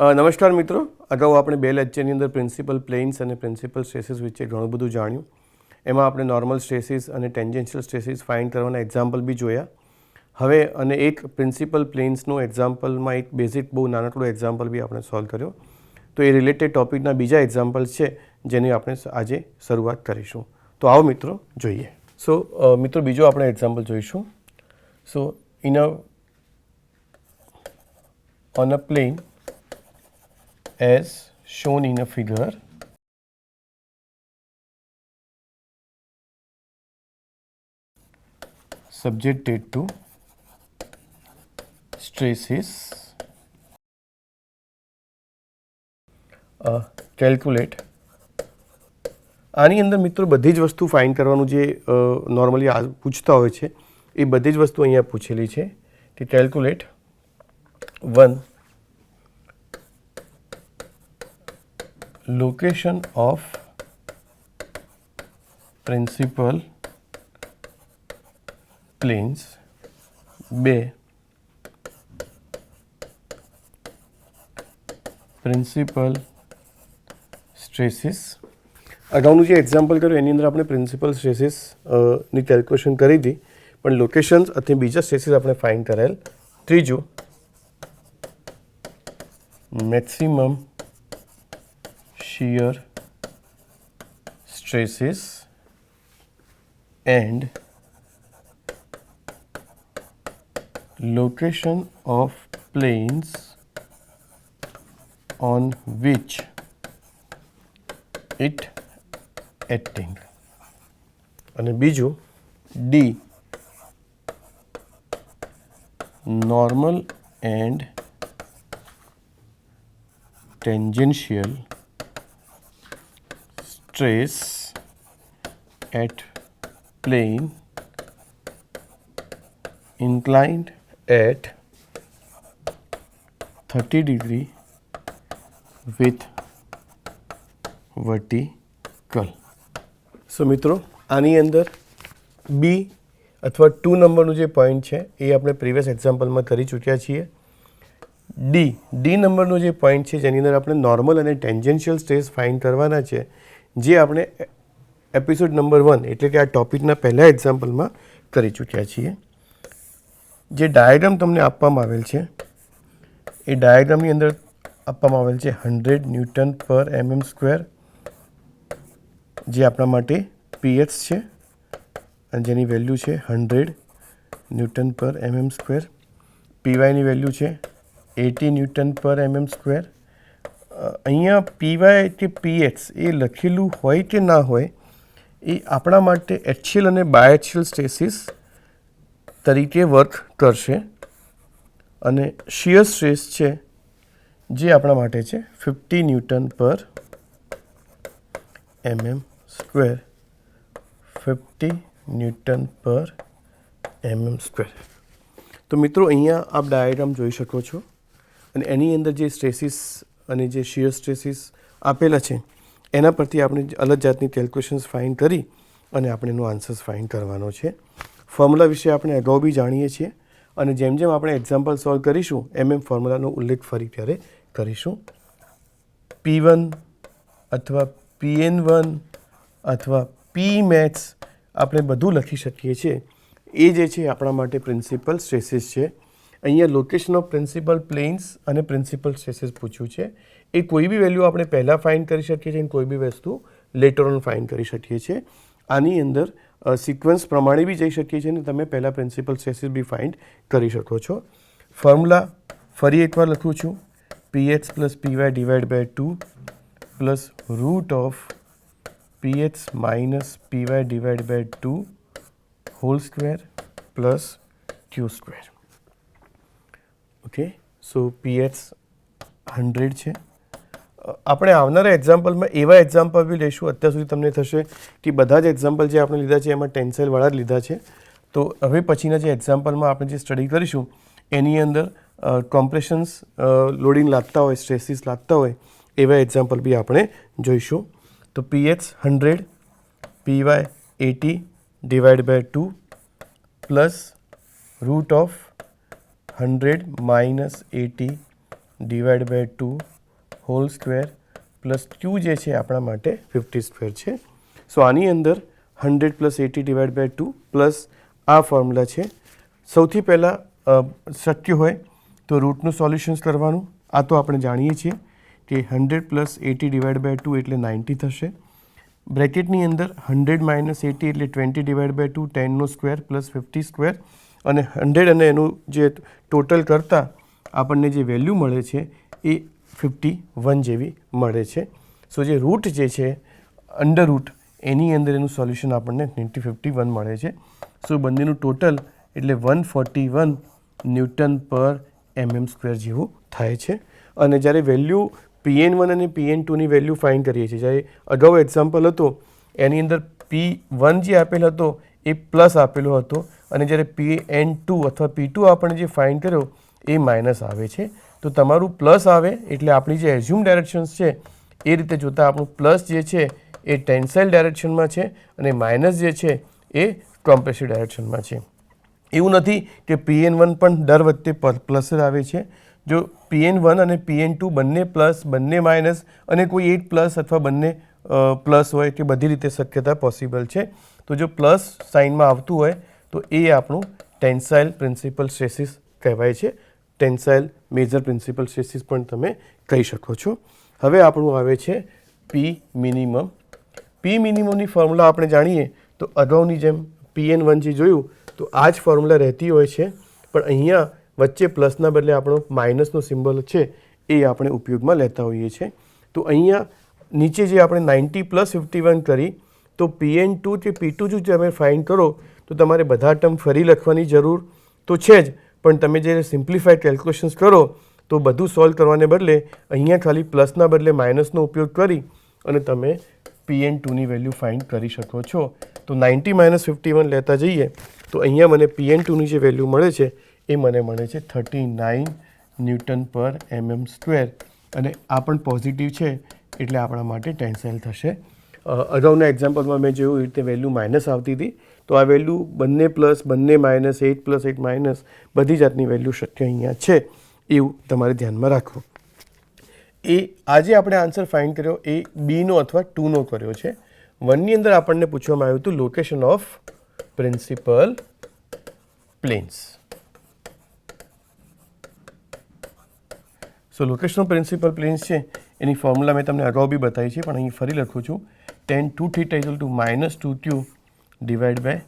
નમસ્કાર મિત્રો, અગાઉ આપણે બે લેક્ચરની અંદર પ્રિન્સિપલ પ્લેન્સ અને પ્રિન્સિપલ સ્ટ્રેસીસ વિશે ઘણું બધું જાણ્યું. એમાં આપણે નોર્મલ સ્ટ્રેસીસ અને ટેન્જન્શિયલ સ્ટ્રેસીસ ફાઇન્ડ કરવાના એક્ઝામ્પલ બી જોયા. હવે અને એક પ્રિન્સિપલ પ્લેન્સનું એક્ઝામ્પલમાં એક બેઝિક બહુ નાનકડો એક્ઝામ્પલ બી આપણે સોલ્વ કર્યો. તો એ રિલેટેડ ટોપિકના બીજા એક્ઝામ્પલ છે જેની આપણે આજે શરૂઆત કરીશું. તો આવો મિત્રો જોઈએ. સો મિત્રો બીજો આપણે એક્ઝામ્પલ જોઈશું. સો on a plane as shown in a figure, subjected to stresses, calculate. આની અંદર મિત્રો બધી જ વસ્તુ ફાઇન્ડ કરવાનું જે નોર્મલી પૂછતા હોય છે એ બધી જ વસ્તુ અહીંયા પૂછેલી છે કે calculate one location of principal planes, બે પ્રિન્સિપલ સ્ટ્રેસીસ. અગાઉનું જે એક્ઝામ્પલ કર્યું એની અંદર આપણે પ્રિન્સિપલ સ્ટ્રેસીસ ની કેલ્ક્યુલેશન કરી હતી, પણ લોકેશન્સ અથવા બીજા સ્ટ્રેસીસ આપણે ફાઇન્ડ કરેલ. ત્રીજું maximum shear stresses and location of planes on which it acting. અને બીજું D normal and tangential stress at plane inclined at 30 degree with vertical. સો મિત્રો આની અંદર બી અથવા 2 નંબરનું જે પોઈન્ટ છે એ આપણે પ્રીવિયસ એક્ઝામ્પલમાં કરી ચૂક્યા છીએ. ડી નંબરનો જે પોઈન્ટ છે જેની અંદર આપણે નોર્મલ અને ટેન્જન્શિયલ સ્ટ્રેસ ફાઇન્ડ કરવાના છે, જે આપણે એપિસોડ નંબર 1 એટલે કે આ ટોપિકના પહેલા એક્ઝામ્પલમાં કરી ચૂક્યા છીએ. જે ડાયાગ્રામ તમને આપવામાં આવેલ છે એ ડાયાગ્રામની અંદર આપવામાં આવેલ છે 100 ન્યૂટન પર mm સ્ક્વેર, જે આપણા માટે પીએચ છે અને જેની વેલ્યુ છે 100 ન્યૂટન પર mm સ્ક્વેર. પીવાયની વેલ્યુ છે 80 ન્યૂટન પર mm સ્ક્વેર. અહીંયા પીવાય કે પીએચ એ લખેલું હોય કે ના હોય એ આપણા માટે એક્સિયલ અને બાયએક્સિયલ સ્ટ્રેસીસ તરીકે વર્ક કરશે. અને શિયર સ્ટ્રેસ છે જે આપણા માટે છે 50 ન્યૂટન પર mm સ્ક્વેર. 50 ન્યૂટન પર mm સ્ક્વેર. તો મિત્રો અહીંયા આપ ડાયાગ્રામ જોઈ શકો છો અને એની અંદર જે સ્ટ્રેસીસ અને જે શિયર સ્ટ્રેસીસ આપેલા છે એના પરથી આપણે અલગ જાતની કેલ્ક્યુલેશન્સ ફાઇન્ડ કરી અને આપણે એનો આન્સર્સ ફાઇન્ડ કરવાનો છે. ફોર્મ્યુલા વિશે આપણે અગાઉ બી જાણીએ છીએ અને જેમ જેમ આપણે એક્ઝામ્પલ સોલ્વ કરીશું એમ ફોર્મ્યુલાનો ઉલ્લેખ ફરી ત્યારે કરીશું. P1 અથવા PN1 અથવા P મેથ્સ આપણે બધું લખી શકીએ છીએ. એ જે છે આપણા માટે પ્રિન્સિપલ સ્ટ્રેસીસ છે. અહીંયા લોકેશન ઓફ પ્રિન્સિપલ પ્લેન્સ અને પ્રિન્સિપલ સ્ટ્રેસીસ પૂછ્યું છે. એ કોઈ બી વેલ્યુ આપણે પહેલાં ફાઇન્ડ કરી શકીએ છીએ અને કોઈ બી વસ્તુ લેટર ઓન ફાઇન્ડ કરી શકીએ છીએ. આની અંદર સિક્વન્સ પ્રમાણે બી જઈ શકીએ છીએ અને તમે પહેલાં પ્રિન્સિપલ સ્ટ્રેસીસ બી ફાઇન્ડ કરી શકો છો. ફોર્મ્યુલા ફરી એકવાર લખું છું. PH plus PY divide by 2 plus root of PH minus PY divide by 2 whole square plus Q square. Okay, so PH 100 છે. આપણે આવનારા એક્ઝામ્પલમાં એવા એક્ઝામ્પલ બી લઈશું. અત્યાર સુધી તમને થશે કે બધા જ એક્ઝામ્પલ જે આપણે લીધા છે એમાં ટેન્સાઇલવાળા જ લીધા છે. તો હવે પછીના જે એક્ઝામ્પલમાં આપણે જે સ્ટડી કરીશું એની અંદર કોમ્પ્રેશન્સ લોડિંગ લાગતા હોય, સ્ટ્રેસીસ લાગતા હોય એવા એક્ઝામ્પલ બી આપણે જોઈશું. તો PH 100 PY 80 divided by 2 plus root of 100 minus 80 divide by 2 whole square plus q જે છે આપણા માટે 50 સ્ક્વેર છે. સો આની અંદર 100 પ્લસ 80 ડિવાઈડ બાય 2 પ્લસ આ ફોર્મ્યુલા છે. સૌથી પહેલાં શક્ય હોય તો રૂટનું સોલ્યુશન્સ કરવાનું. આ તો આપણે જાણીએ છીએ કે 100 પ્લસ 80 ડિવાઈડ બાય 2 એટલે 90 થશે. બ્રેકેટની અંદર 100 માઇનસ 80 એટલે 20 ડિવાઈડ બાય 2 10નો સ્ક્વેર પ્લસ 50 સ્ક્વેર અને 100 અને એનું જે ટોટલ કરતાં આપણને જે વેલ્યુ મળે છે એ 51 જેવી મળે છે. સો જે રૂટ જે છે અંડર રૂટ એની અંદર એનું સોલ્યુશન આપણને 51 મળે છે. સો બંનેનું ટોટલ એટલે 141 ન્યૂટન પર mm સ્ક્વેર જેવું થાય છે. અને જ્યારે વેલ્યુ PN1 અને PN2ની વેલ્યુ ફાઇન્ડ કરીએ છીએ, જ્યારે અગાઉ એક્ઝામ્પલ હતો એની અંદર P1 જે આપેલ હતો એ પ્લસ આપેલો હતો અને જ્યારે PN2 અથવા P2 આપણે જે ફાઇન્ડ કર્યો એ માઇનસ આવે છે. તો તમારું પ્લસ આવે એટલે આપણી જે એઝ્યુમ ડાયરેક્શન્સ છે એ રીતે જોતાં આપણું પ્લસ જે છે એ ટેન્સાઇલ ડાયરેક્શનમાં છે અને માઇનસ જે છે એ કોમ્પ્રેસિવ ડાયરેક્શનમાં છે. એવું નથી કે PN1 પણ દર વખતે પ્લસ જ આવે છે. જો PN1 અને PN2 બંને પ્લસ બંને માઇનસ અને કોઈ એક પ્લસ અથવા બંને પ્લસ હોય કે બધી રીતે શક્યતા પોસિબલ છે. તો જો પ્લસ સાઇનમાં આવતું હોય તો એ આપણું ટેન્સાઇલ પ્રિન્સિપલ સ્ટ્રેસીસ કહેવાય છે. ટેન્સાઇલ મેજર પ્રિન્સિપલ સ્ટ્રેસીસ પણ તમે કહી શકો છો. હવે આપણું આવે છે P મિનિમમ. P મિનિમમની ફોર્મ્યુલા આપણે જાણીએ તો અગાઉની જેમ PN1 જે જોયું તો આ જ ફોર્મ્યુલા રહેતી હોય છે, પણ અહીંયા વચ્ચે પ્લસના બદલે આપણો માઇનસનો સિમ્બોલ છે એ આપણે ઉપયોગમાં લેતા હોઈએ છીએ. તો અહીંયા નીચે જે આપણે 90 પ્લસ 51 કરી તો PN2 કે P2 જો તમે ફાઇન્ડ કરો તો તમારે બધા ટર્મ ફરી લખવાની જરૂર તો છે જ, પણ તમે જે સિમ્પ્લિફાઈડ કેલ્ક્યુલેશન્સ કરો તો બધું સોલ્વ કરવાને બદલે અહીંયા ખાલી પ્લસના બદલે માઇનસનો ઉપયોગ કરી અને તમે PN2ની વેલ્યુ ફાઇન્ડ કરી શકો છો. તો 90 માઇનસ 51 લેતા જઈએ તો અહીંયા મને PN2ની જે વેલ્યુ મળે છે એ મને મળે છે 39 ન્યૂટન પર mm સ્ક્વેર અને આ પણ પોઝિટિવ છે એટલે આપણા માટે ટેન્સાઇલ થશે. અગાઉના એક્ઝામ્પલમાં મેં જોયું એ રીતે વેલ્યુ માઇનસ આવતી હતી, તો આ વેલ્યુ બંને પ્લસ બંને માઇનસ 8 પ્લસ 8 માઇનસ બધી જાતની વેલ્યુ શક્ય અહીંયા છે એવું તમારે ધ્યાનમાં રાખવું. એ આજે આપણે આન્સર ફાઇન્ડ કર્યો એ બીનો અથવા 2નો કર્યો છે. 1ની અંદર આપણને પૂછવામાં આવ્યું હતું location of principal planes. So location of principal planes છે એની ફોર્મ્યુલા મેં તમને અગાઉ બી બતાવી છે, પણ અહીં ફરી લખું છું. tan 2θ equal to -2q divide by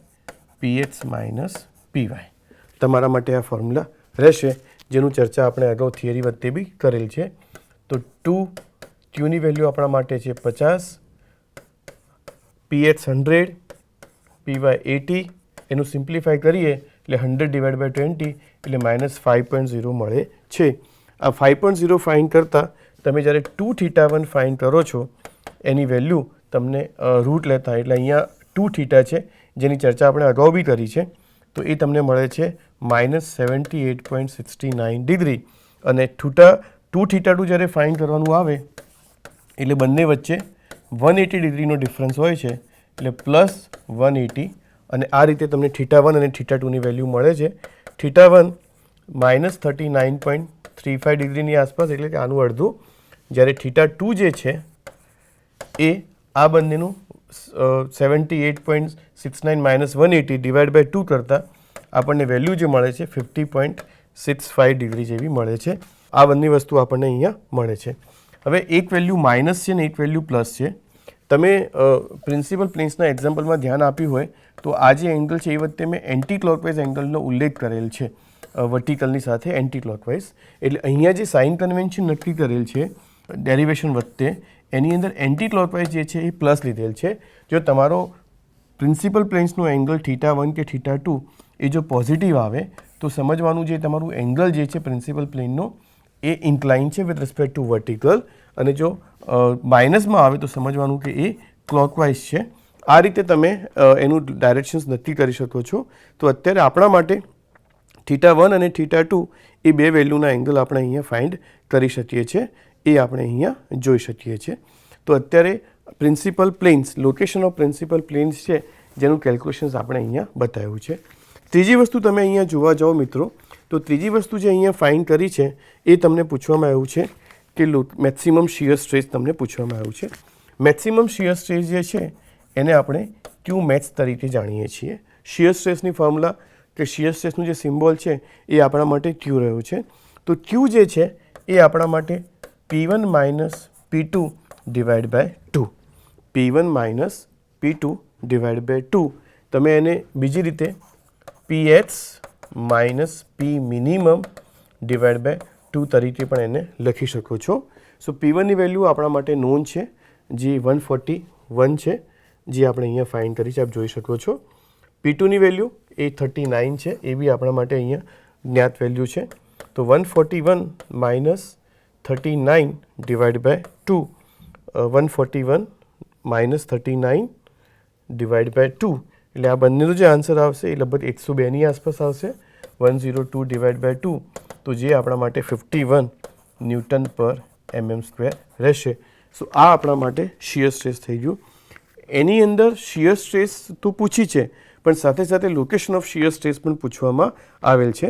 px minus py. તમારા માટે આ ફોર્મ્યુલા રહેશે જેનું ચર્ચા આપણે અગાઉ થિયરી વખતે બી કરેલ છે. તો 2qની વેલ્યુ આપણા માટે છે 50, px 100, py 80. એનું સિમ્પ્લિફાય કરીએ એટલે 100 ડિવાઈડ બાય 20 એટલે -5.0 મળે છે. આ 5.0 ફાઇન્ડ કરતાં તમે જ્યારે 2θ1 ફાઇન્ડ કરો છો એની વેલ્યુ તમને રૂટ લેતા એટલે અહીંયા 2θ છે જેની ચર્ચા આપણે અગાઉ બી કરી છે, તો એ તમને મળે છે -78.69 ડિગ્રી. અને 2θ2 જ્યારે ફાઇન્ડ કરવાનું આવે એટલે બંને વચ્ચે 180 ડિગ્રીનો ડિફરન્સ હોય છે એટલે પ્લસ 180 અને આ રીતે તમને θ1 અને θ2ની વેલ્યુ મળે છે. θ1 -39.35 ડિગ્રીની આસપાસ એટલે કે આનું અડધું, જ્યારે θ2 જે છે એ આ બંનેનું 78.69 માઇનસ 180 ડિવાઈડ બાય 2 કરતાં આપણને વેલ્યુ જે મળે છે 50.65 ડિગ્રી જેવી મળે છે. આ બંને વસ્તુ આપણને અહીંયા મળે છે. હવે એક વેલ્યુ માઇનસ છે ને એક વેલ્યુ પ્લસ છે. તમે પ્રિન્સિપલ પ્લેન્સના એક્ઝામ્પલમાં ધ્યાન આપ્યું હોય તો આ જે એંગલ છે એ વખતે મેં એન્ટી ક્લોકવાઇઝ એંગલનો ઉલ્લેખ કરેલ છે વર્ટિકલની સાથે એન્ટી ક્લોકવાઇઝ. એટલે અહીંયા જે સાઇન કન્વેન્શન નક્કી કરેલ છે ડેરિવેશન વખતે એની અંદર એન્ટી ક્લોકવાઇઝ જે છે એ પ્લસ લીધેલ છે. જો તમારો પ્રિન્સિપલ પ્લેન્સનો એંગલ θ1 કે θ2 એ જો પોઝિટિવ આવે તો સમજવાનું જે તમારું એંગલ જે છે પ્રિન્સિપલ પ્લેનનો એ ઇન્ક્લાઇન છે વિથ રિસ્પેક્ટ ટુ વર્ટિકલ, અને જો માઇનસમાં આવે તો સમજવાનું કે એ ક્લોકવાઇઝ છે. આ રીતે તમે એનું ડાયરેક્શન્સ નક્કી કરી શકો છો. તો અત્યારે આપણા માટે θ1 અને θ2 એ બે વેલ્યુના એંગલ આપણે અહીંયા ફાઇન્ડ કરી શકીએ છીએ, એ આપણે અહીંયા જોઈ શકીએ છીએ. તો અત્યારે principal planes, location of principal planes છે જેનું કેલ્ક્યુલેશન્સ આપણે અહીંયા બતાવ્યું છે. ત્રીજી વસ્તુ તમે અહીંયા જોવા જાઓ મિત્રો તો તો ત્રીજી વસ્તુ જે અહીંયા ફાઇન્ડ કરી છે એ તમને પૂછવામાં આવ્યું છે કે મેક્સિમમ શિયર સ્ટ્રેસ તમને પૂછવામાં આવ્યું છે. મેક્સિમમ શિયર સ્ટ્રેસ જે છે એને આપણે ક્યુ મેક્સ તરીકે જાણીએ છીએ. શિયર સ્ટ્રેસની ફોર્મ્યુલા કે શિયર સ્ટ્રેસનું જે સિમ્બોલ છે એ આપણા માટે ક્યુ રહ્યું છે. તો ક્યુ જે છે એ આપણા માટે P1 minus P2 divide by 2. P1 minus P2 divide by 2. તમે એને બીજી રીતે PX minus P minimum divide by 2 તરીકે પણ એને લખી શકો છો. સો P1ની વેલ્યુ આપણા માટે નોન છે જે 141 છે જે આપણે અહીંયા ફાઇન્ડ કરી છે, આપ જોઈ શકો છો. P2ની વેલ્યુ એ 39 છે, એ બી આપણા માટે અહીંયા જ્ઞાત વેલ્યુ છે. તો 141 minus 39 divide by 2, 141 minus 39 divide by 2, એટલે આ બંનેનો જે આન્સર આવશે એ લગભગ 102ની આસપાસ આવશે. 102 ડિવાઈડ બાય 2, તો જે આપણા માટે 51 ન્યૂટન પર mm સ્ક્વેર રહેશે. સો આ આપણા માટે શિયર સ્ટ્રેસ થઈ ગયું. એની અંદર શિયર સ્ટ્રેસ તો પૂછી છે, પણ સાથે સાથે લોકેશન ઓફ શિયર સ્ટ્રેસ પણ પૂછવામાં આવેલ છે.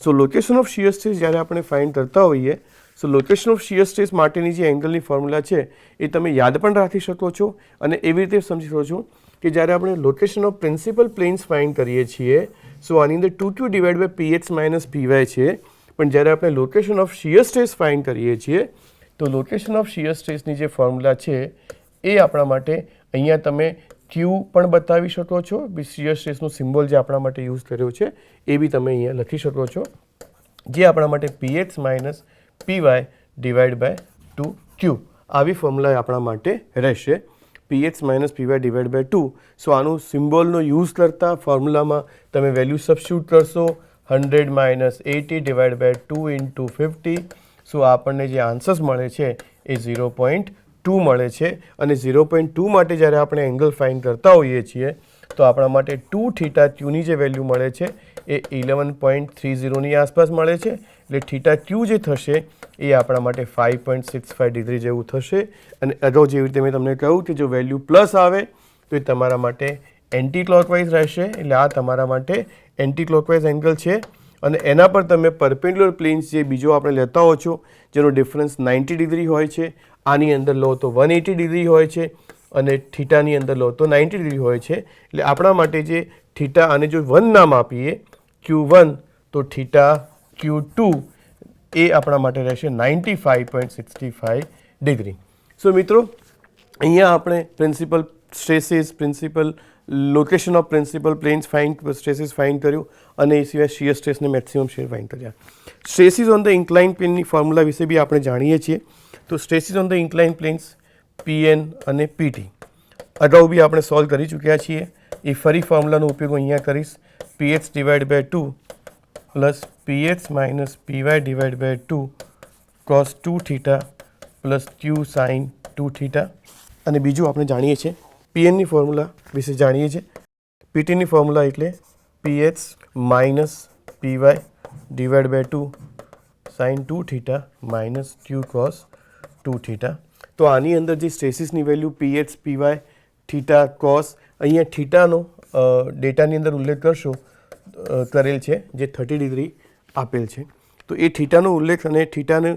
સો લોકેશન ઓફ શિયર સ્ટ્રેસ જ્યારે આપણે ફાઇન્ડ કરતા હોઈએ, સો લોકેશન ઓફ શિયર સ્ટ્રેસ માટેની જે એંગલની ફોર્મ્યુલા છે એ તમે યાદ પણ રાખી શકો છો અને એવી રીતે સમજી શકો છો કે જ્યારે આપણે location of principal planes find કરીએ છીએ, સો આની અંદર 2q divide by px minus py છે. પણ જ્યારે આપણે location of shear stress find કરીએ છીએ તો લોકેશન ઓફ શિયર સ્ટ્રેસની જે ફોર્મ્યુલા છે એ આપણા માટે અહીંયા તમે ક્યુ પણ બતાવી શકો છો, શિયર સ્ટ્રેસનો સિમ્બોલ જે આપણા માટે યુઝ કર્યો છે એ બી તમે અહીંયા લખી શકો છો, જે આપણા માટે px minus py divide by 2q આવી ફોર્મ્યુલા આપણા માટે રહેશે. px minus py divide by 2. So આનું સિમ્બોલનો યુઝ કરતાં ફોર્મ્યુલામાં તમે વેલ્યુ સબસ્ટિટ્યુટ કરશો 100 માઇનસ 80 ડિવાઈડ બાય 2 ઇન્ટુ 50. સો આપણને જે આન્સર્સ મળે છે એ 0.2 મળે છે. અને 0.2 માટે જ્યારે આપણે એંગલ ફાઇન્ડ કરતા હોઈએ છીએ તો આપણા માટે 2 થીટા ક્યુની જે વેલ્યુ મળે છે એ 11.30ની આસપાસ મળે છે. એટલે થીટા ક્યુ જે થશે એ આપણા માટે 5.65 ડિગ્રી જેવું થશે. અને અગાઉ જેવી રીતે મેં તમને કહ્યું કે જો વેલ્યુ પ્લસ આવે તો એ તમારા માટે એન્ટી ક્લોકવાઇઝ રહેશે, એટલે આ તમારા માટે એન્ટી ક્લોકવાઇઝ એંગલ છે. અને એના પર તમે પરપેન્ડિક્યુલર પ્લેન્સ જે બીજો આપણે લેતા હો છો જેનો ડિફરન્સ 90 ડિગ્રી હોય છે, આની અંદર લો તો 180 ડિગ્રી હોય છે અને થીટાની અંદર લો તો 90 ડિગ્રી હોય છે. એટલે આપણા માટે જે થીટા આને જો 1 નામ આપીએ Q1 તો થીટા Q2 એ આપણા માટે રહેશે 95.65 ડિગ્રી. સો મિત્રો અહીંયા આપણે principal stresses, principal location of principal planes stresses find કર્યું અને એ સિવાય શિયર સ્ટ્રેસને મેક્સિમમ શિયર ફાઇન્ડ કર્યા. સ્ટ્રેસીસ ઓન ધ ઇન્ક્લાઇન પ્લેનની ફોર્મ્યુલા વિશે બી આપણે જાણીએ છીએ. તો stresses on the incline planes Pn અને Pt અગાઉ બી આપણે સોલ્વ કરી ચૂક્યા છીએ. એ ફરી ફોર્મ્યુલાનો ઉપયોગ અહીંયા કરીશ. px divide by 2 plus px minus py divide by 2 cos 2 theta plus q sine 2 theta. અને બીજું આપણે જાણીએ છીએ Pnની ફોર્મ્યુલા વિશે જાણીએ છીએ. Ptની ફોર્મ્યુલા એટલે px minus py divide by 2 sine 2 theta minus q cos 2 થીટા. તો આની અંદર જે સ્ટ્રેસીસની value px, py, theta, cos, અહીંયા થીટાનો ડેટાની અંદર ઉલ્લેખ કરેલ છે જે 30 ડિગ્રી આપેલ છે. તો એ થીટાનો ઉલ્લેખ અને થીટાને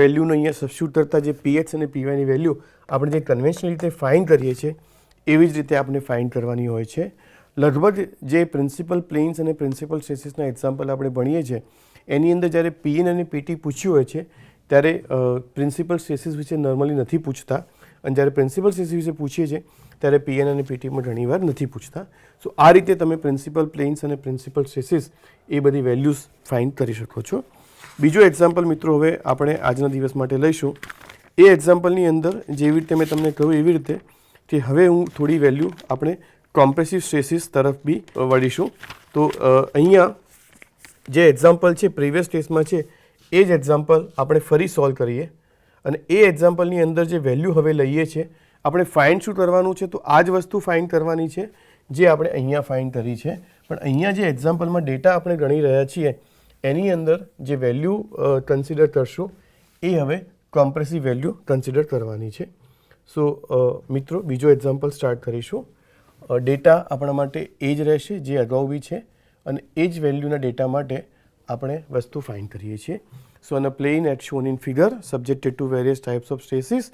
વેલ્યુનો અહીંયા સબસ્ટિટ્યુટ કરતાં જે px અને pyની વેલ્યુ આપણે જે કન્વેન્શનલ રીતે ફાઇન્ડ કરીએ છીએ એવી જ રીતે આપણે ફાઇન્ડ કરવાની હોય છે. લગભગ જે પ્રિન્સિપલ પ્લેન્સ અને પ્રિન્સિપલ સ્ટ્રેસીસના એક્ઝામ્પલ આપણે ભણીએ છીએ એની અંદર જ્યારે Pn અને Pt પૂછ્યું હોય છે ત્યારે પ્રિન્સિપલ સ્ટ્રેસીસ વિશે નોર્મલી નથી પૂછતા, અને જ્યારે પ્રિન્સિપલ સ્ટ્રેસીસ વિશે પૂછીએ છીએ ત્યારે Pn અને Ptમાં ઘણીવાર નથી પૂછતા. સો આ રીતે તમે પ્રિન્સિપલ પ્લેન્સ અને પ્રિન્સિપલ સ્ટ્રેસીસ એ બધી વેલ્યુઝ ફાઇન્ડ કરી શકો છો. બીજો એક્ઝામ્પલ મિત્રો હવે આપણે આજના દિવસ માટે લઈશું. એ એક્ઝામ્પલની અંદર જેવી રીતે મેં તમને કહ્યું એવી રીતે કે હવે હું થોડી વેલ્યુ આપણે કોમ્પ્રેસિવ સ્ટ્રેસીસ તરફ બી વળીશું. તો અહીંયા જે એક્ઝામ્પલ છે પ્રીવિયસ કેસમાં છે એ જ એક્ઝામ્પલ આપણે ફરી સોલ્વ કરીએ અને એ એક્ઝામ્પલની અંદર જે વેલ્યુ હવે લઈએ છીએ આપણે ફાઇન્ડ શું કરવાનું છે, તો આ જ વસ્તુ ફાઇન્ડ કરવાની છે જે આપણે અહીંયા ફાઇન્ડ કરી છે. પણ અહીંયા જે એક્ઝામ્પલમાં ડેટા આપણે ગણી રહ્યા છીએ એની અંદર જે વેલ્યુ કન્સિડર કરશું એ હવે કોમ્પ્રેસિવ વેલ્યુ કન્સિડર કરવાની છે. સો મિત્રો બીજો એક્ઝામ્પલ સ્ટાર્ટ કરીશું. ડેટા આપણા માટે એ જ રહેશે જે અગાઉ બી છે અને એ જ વેલ્યુના ડેટા માટે આપણે વસ્તુ ફાઇન્ડ કરીએ છીએ. સો on a plane as shown in figure subjected to various types of stresses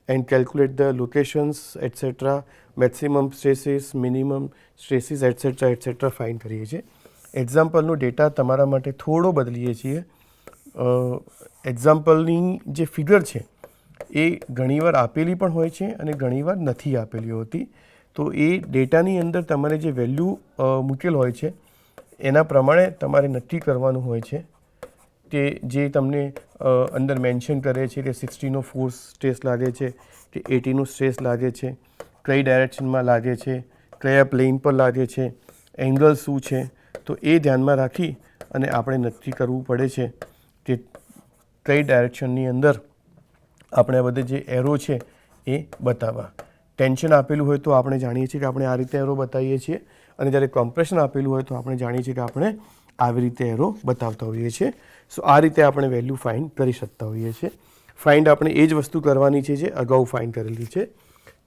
and calculate the locations etc. maximum stresses, minimum stresses etc. Find કરીએ છીએ. એક્ઝામ્પલનો ડેટા તમારા માટે થોડો બદલીએ છીએ. એક્ઝામ્પલની જે ફિગર છે એ ઘણીવાર આપેલી પણ હોય છે અને ઘણીવાર નથી આપેલી હોતી. તો એ ડેટાની અંદર તમારે જે વેલ્યુ મૂકેલ હોય છે એના પ્રમાણે તમારે નક્કી કરવાનું હોય છે કે જે તમને અંદર મેન્શન કરે છે કે 60નો ફોર્સ સ્ટ્રેસ લાગે છે કે 80નું સ્ટ્રેસ લાગે છે, કઈ ડાયરેક્શનમાં લાગે છે, કયા પ્લેન પર લાગે છે, એંગલ શું છે. તો એ ધ્યાનમાં રાખી અને આપણે નક્કી કરવું પડે છે કે કઈ ડાયરેક્શનની અંદર આપણે આ બધે જે એરો છે એ બતાવવા. ટેન્શન આપેલું હોય તો આપણે જાણીએ છીએ કે આપણે આ રીતે એરો બતાવીએ છીએ અને જ્યારે કોમ્પ્રેશન આપેલું હોય તો આપણે જાણીએ છીએ કે આપણે આવી રીતે એરો બતાવતા હોઈએ છીએ. સો આ રીતે આપણે વેલ્યુ ફાઇન્ડ કરી શકતા હોઈએ છીએ. ફાઇન્ડ આપણે એ જ વસ્તુ કરવાની છે જે અગાઉ ફાઇન્ડ કરેલી છે.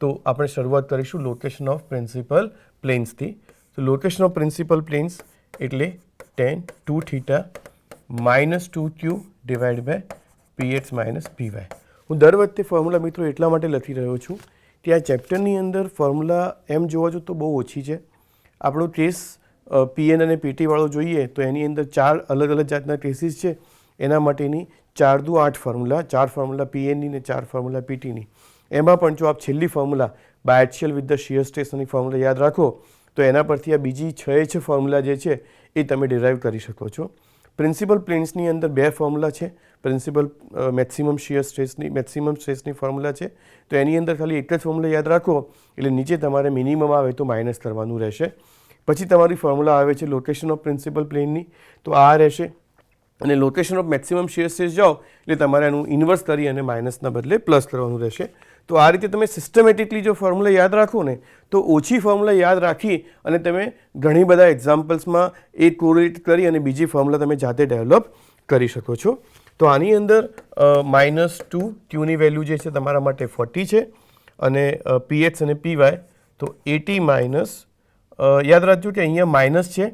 તો આપણે શરૂઆત કરીશું લોકેશન ઓફ પ્રિન્સિપલ પ્લેન્સથી. તો લોકેશન ઓફ પ્રિન્સિપલ પ્લેન્સ એટલે tan 2θ - 2q divide by px - py. હું દર વખતે ફોર્મ્યુલા મિત્રો એટલા માટે લખી રહ્યો છું કે આ ચેપ્ટરની અંદર ફોર્મ્યુલા એમ જોવા જો તો બહુ ઓછી છે. આપણો કેસ પીએન અને પીટીવાળો જોઈએ તો એની અંદર 4 અલગ અલગ જાતના કેસીસ છે. એના માટેની 4 દુ 8 ફોર્મ્યુલા, 4 ફોર્મ્યુલા પીએનની ને 4 ફોર્મ્યુલા પીટીની. એમાં પણ જો આપ છેલ્લી formula biaxial with the shear સ્ટ્રેસની ફોર્મ્યુલા યાદ રાખો તો એના પરથી આ બીજી 6 ફોર્મ્યુલા જે છે એ તમે ડિરાઈવ કરી શકો છો. પ્રિન્સિપલ પ્લેન્સની અંદર 2 ફોર્મ્યુલા છે. પ્રિન્સિપલ મેક્સિમમ શિયર સ્ટ્રેસની મેક્સિમમ સ્ટ્રેસની ફોર્મ્યુલા છે. તો એની અંદર ખાલી એક જ ફોર્મ્યુલા યાદ રાખો એટલે નીચે તમારે મિનિમમ આવે તો માઇનસ કરવાનું રહેશે. પછી તમારી ફોર્મ્યુલા આવે છે લોકેશન ઓફ પ્રિન્સિપલ પ્લેનની, તો આ રહેશે. અને location of maximum shear stress જાઓ એટલે તમારે એનું ઇન્વર્સ કરી અને માઇનસના બદલે પ્લસ કરવાનું રહેશે. તો આ રીતે તમે સિસ્ટમેટિકલી જો ફોર્મ્યુલા યાદ રાખો ને તો ઓછી ફોર્મ્યુલા યાદ રાખી અને તમે ઘણી બધા એક્ઝામ્પલ્સમાં એ કોરિલેટ કરી અને બીજી ફોર્મ્યુલા તમે જાતે ડેવલપ કરી શકો છો. તો આની અંદર -2 ક્યુની વેલ્યુ જે છે તમારા માટે 40 છે અને પીએક્સ અને પીવાય તો 80 યાદ રાખજો કે અહીંયા માઇનસ છે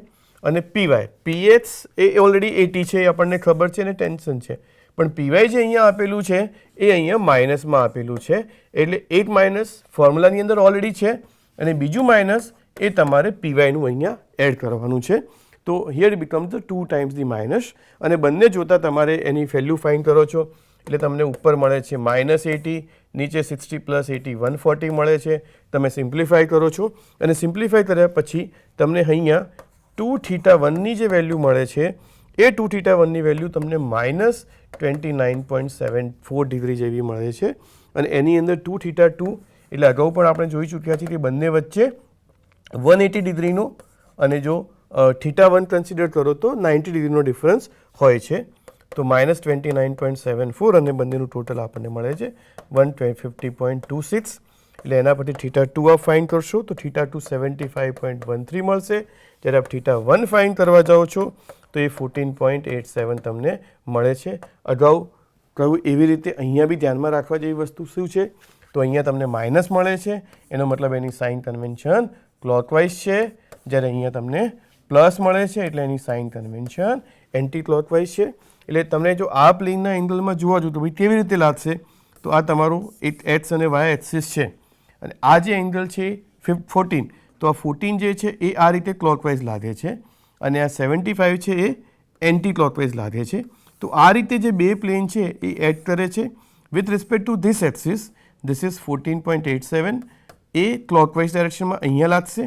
અને પીવાય પીએક્સ એ ઓલરેડી 80 છે એ આપણને ખબર છે અને ટેન્શન છે. પણ પીવાય જે અહીંયા આપેલું છે એ અહીંયા માઇનસમાં આપેલું છે એટલે 8 માઇનસ ફોર્મ્યુલાની અંદર ઓલરેડી છે અને બીજું માઇનસ એ તમારે પીવાયનું અહીંયા એડ કરવાનું છે. તો here become the 2 times the minus અને બંને જોતાં તમારે એની વેલ્યુ ફાઇન્ડ કરો છો એટલે તમને ઉપર મળે છે -80, નીચે 60 + 80 140 મળે છે. તમે સિમ્પ્લિફાય કરો છો અને સિમ્પ્લિફાય કર્યા પછી તમને અહીંયા 2θ1ની જે વેલ્યુ મળે છે એ 2θ1ની વેલ્યુ તમને -29.74 ડિગ્રી જેવી મળે છે અને એની અંદર 2θ2 એટલે અગાઉ પણ આપણે જોઈ ચૂક્યા છીએ કે બંને વચ્ચે 180 ડિગ્રીનો અને જો θ1 કન્સિડર કરો તો 90 ડિગ્રીનો ડિફરન્સ હોય છે. તો -29.74 અને બંનેનું ટોટલ આપણને મળે છે 150.26 એટલે એના પરથી θ2 આપ ફાઇન્ડ કરશો તો θ2 75.13 મળશે. જ્યારે આપ θ1 ફાઇન્ડ કરવા જાઓ છો તો એ 14.87 તમને મળે છે. અગાઉ કહ્યું એવી રીતે અહીંયા બી ધ્યાનમાં રાખવા જેવી વસ્તુ શું છે તો અહીંયા તમને માઇનસ મળે છે એનો મતલબ એની સાઇન કન્વેન્શન ક્લોકવાઇઝ છે. જ્યારે અહીંયા તમને પ્લસ મળે છે એટલે એની સાઇન કન્વેન્શન એન્ટી ક્લોકવાઇઝ છે. એટલે તમને જો આ પ્લેનના એંગલમાં જોવા જો તો ભાઈ કેવી રીતે લાગશે તો આ તમારું એક એક્સ અને વાય એક્સિસ છે અને આ જે એંગલ છે 14 તો આ 14 જે છે એ આ રીતે ક્લોકવાઇઝ લાગે છે અને આ 75 છે એ એન્ટી ક્લોકવાઇઝ લાગે છે. તો આ રીતે જે બે પ્લેન છે એ એડ કરે છે with respect to this axis. This is 14.87 એ ક્લોકવાઇઝ ડાયરેક્શનમાં અહીંયા લાગશે.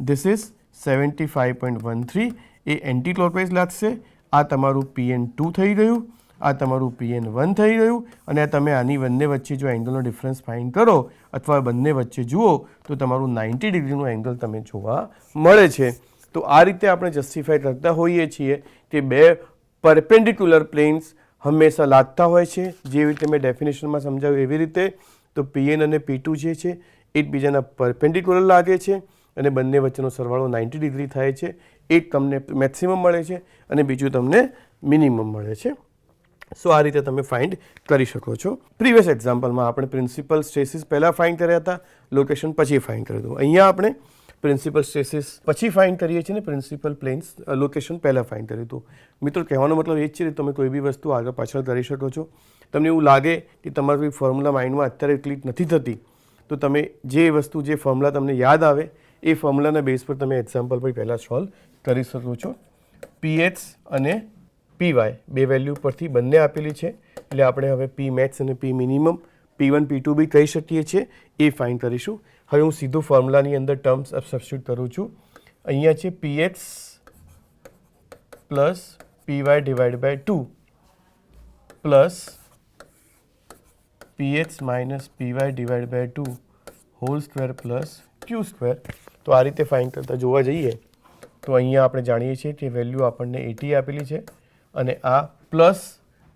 ધીસ ઇઝ 75.13 એ એન્ટી ક્લોકવાઇઝ લાગશે. આ તમારું PN2 થઈ ગયું, આ તમારું PN1 થઈ ગયું અને તમે આની બંને વચ્ચે જો એંગલનો ડિફરન્સ ફાઇન્ડ કરો અથવા બંને વચ્ચે જુઓ તો તમારું 90 ડિગ્રીનું એંગલ તમે જોવા મળે છે. તો આ રીતે આપણે જસ્ટિફાઈ કરતા હોઈએ છીએ કે બે પરપેન્ડિક્યુલર પ્લેન્સ હંમેશા લાગતા હોય છે. જેવી રીતે મેં ડેફિનેશનમાં સમજાવ્યું એવી રીતે તો PN અને P2 જે છે એકબીજાના પરપેન્ડિક્યુલર લાગે છે અને બંને વચ્ચેનો સરવાળો 90 ડિગ્રી થાય છે. એક તમને મેક્સિમમ મળે છે અને બીજું તમને મિનિમમ મળે છે. સો આ રીતે તમે ફાઇન્ડ કરી શકો છો. પ્રીવિયસ એક્ઝામ્પલમાં આપણે પ્રિન્સિપલ સ્ટ્રેસીસ પહેલાં ફાઇન્ડ કર્યા હતા, લોકેશન પછી ફાઇન્ડ કર્યું હતું. અહીંયા આપણે પ્રિન્સિપલ સ્ટ્રેસીસ પછી ફાઇન્ડ કરીએ છીએ ને પ્રિન્સિપલ પ્લેન્સ લોકેશન પહેલાં ફાઇન્ડ કર્યું હતું. મિત્રો કહેવાનો મતલબ એ જ છે કે તમે કોઈ બી વસ્તુ આગળ પાછળ કરી શકો છો. તમને એવું લાગે કે તમારી કોઈ ફોર્મ્યુલા માઇન્ડમાં અત્યારે ક્લિક નથી થતી તો તમે જે વસ્તુ જે ફોર્મ્યુલા તમને યાદ આવે એ ફોર્મ્યુલાના બેઝ પર તમે એક્ઝામ્પલ પર પહેલાં સોલ્વ કરી શકો છો. પીએચ અને પીવાય બે વેલ્યુ પરથી બંને આપેલી છે એટલે આપણે હવે પી મેક્સ અને પી મિનિમમ P1 P2 બી કહી શકીએ છીએ એ ફાઇન્ડ કરીશું. હવે હું સીધું ફોર્મ્યુલાની અંદર ટર્મ્સ સબસ્ટિટ્યુટ કરું છું. અહીંયા છે PH plus PY divide by 2 plus PH minus PY divide by 2 whole square plus q square. તો આ રીતે ફાઇન્ડ કરતાં જોવા જઈએ તો અહીંયા આપણે જાણીએ છીએ કે વેલ્યુ આપણને 80 આપેલી છે અને આ પ્લસ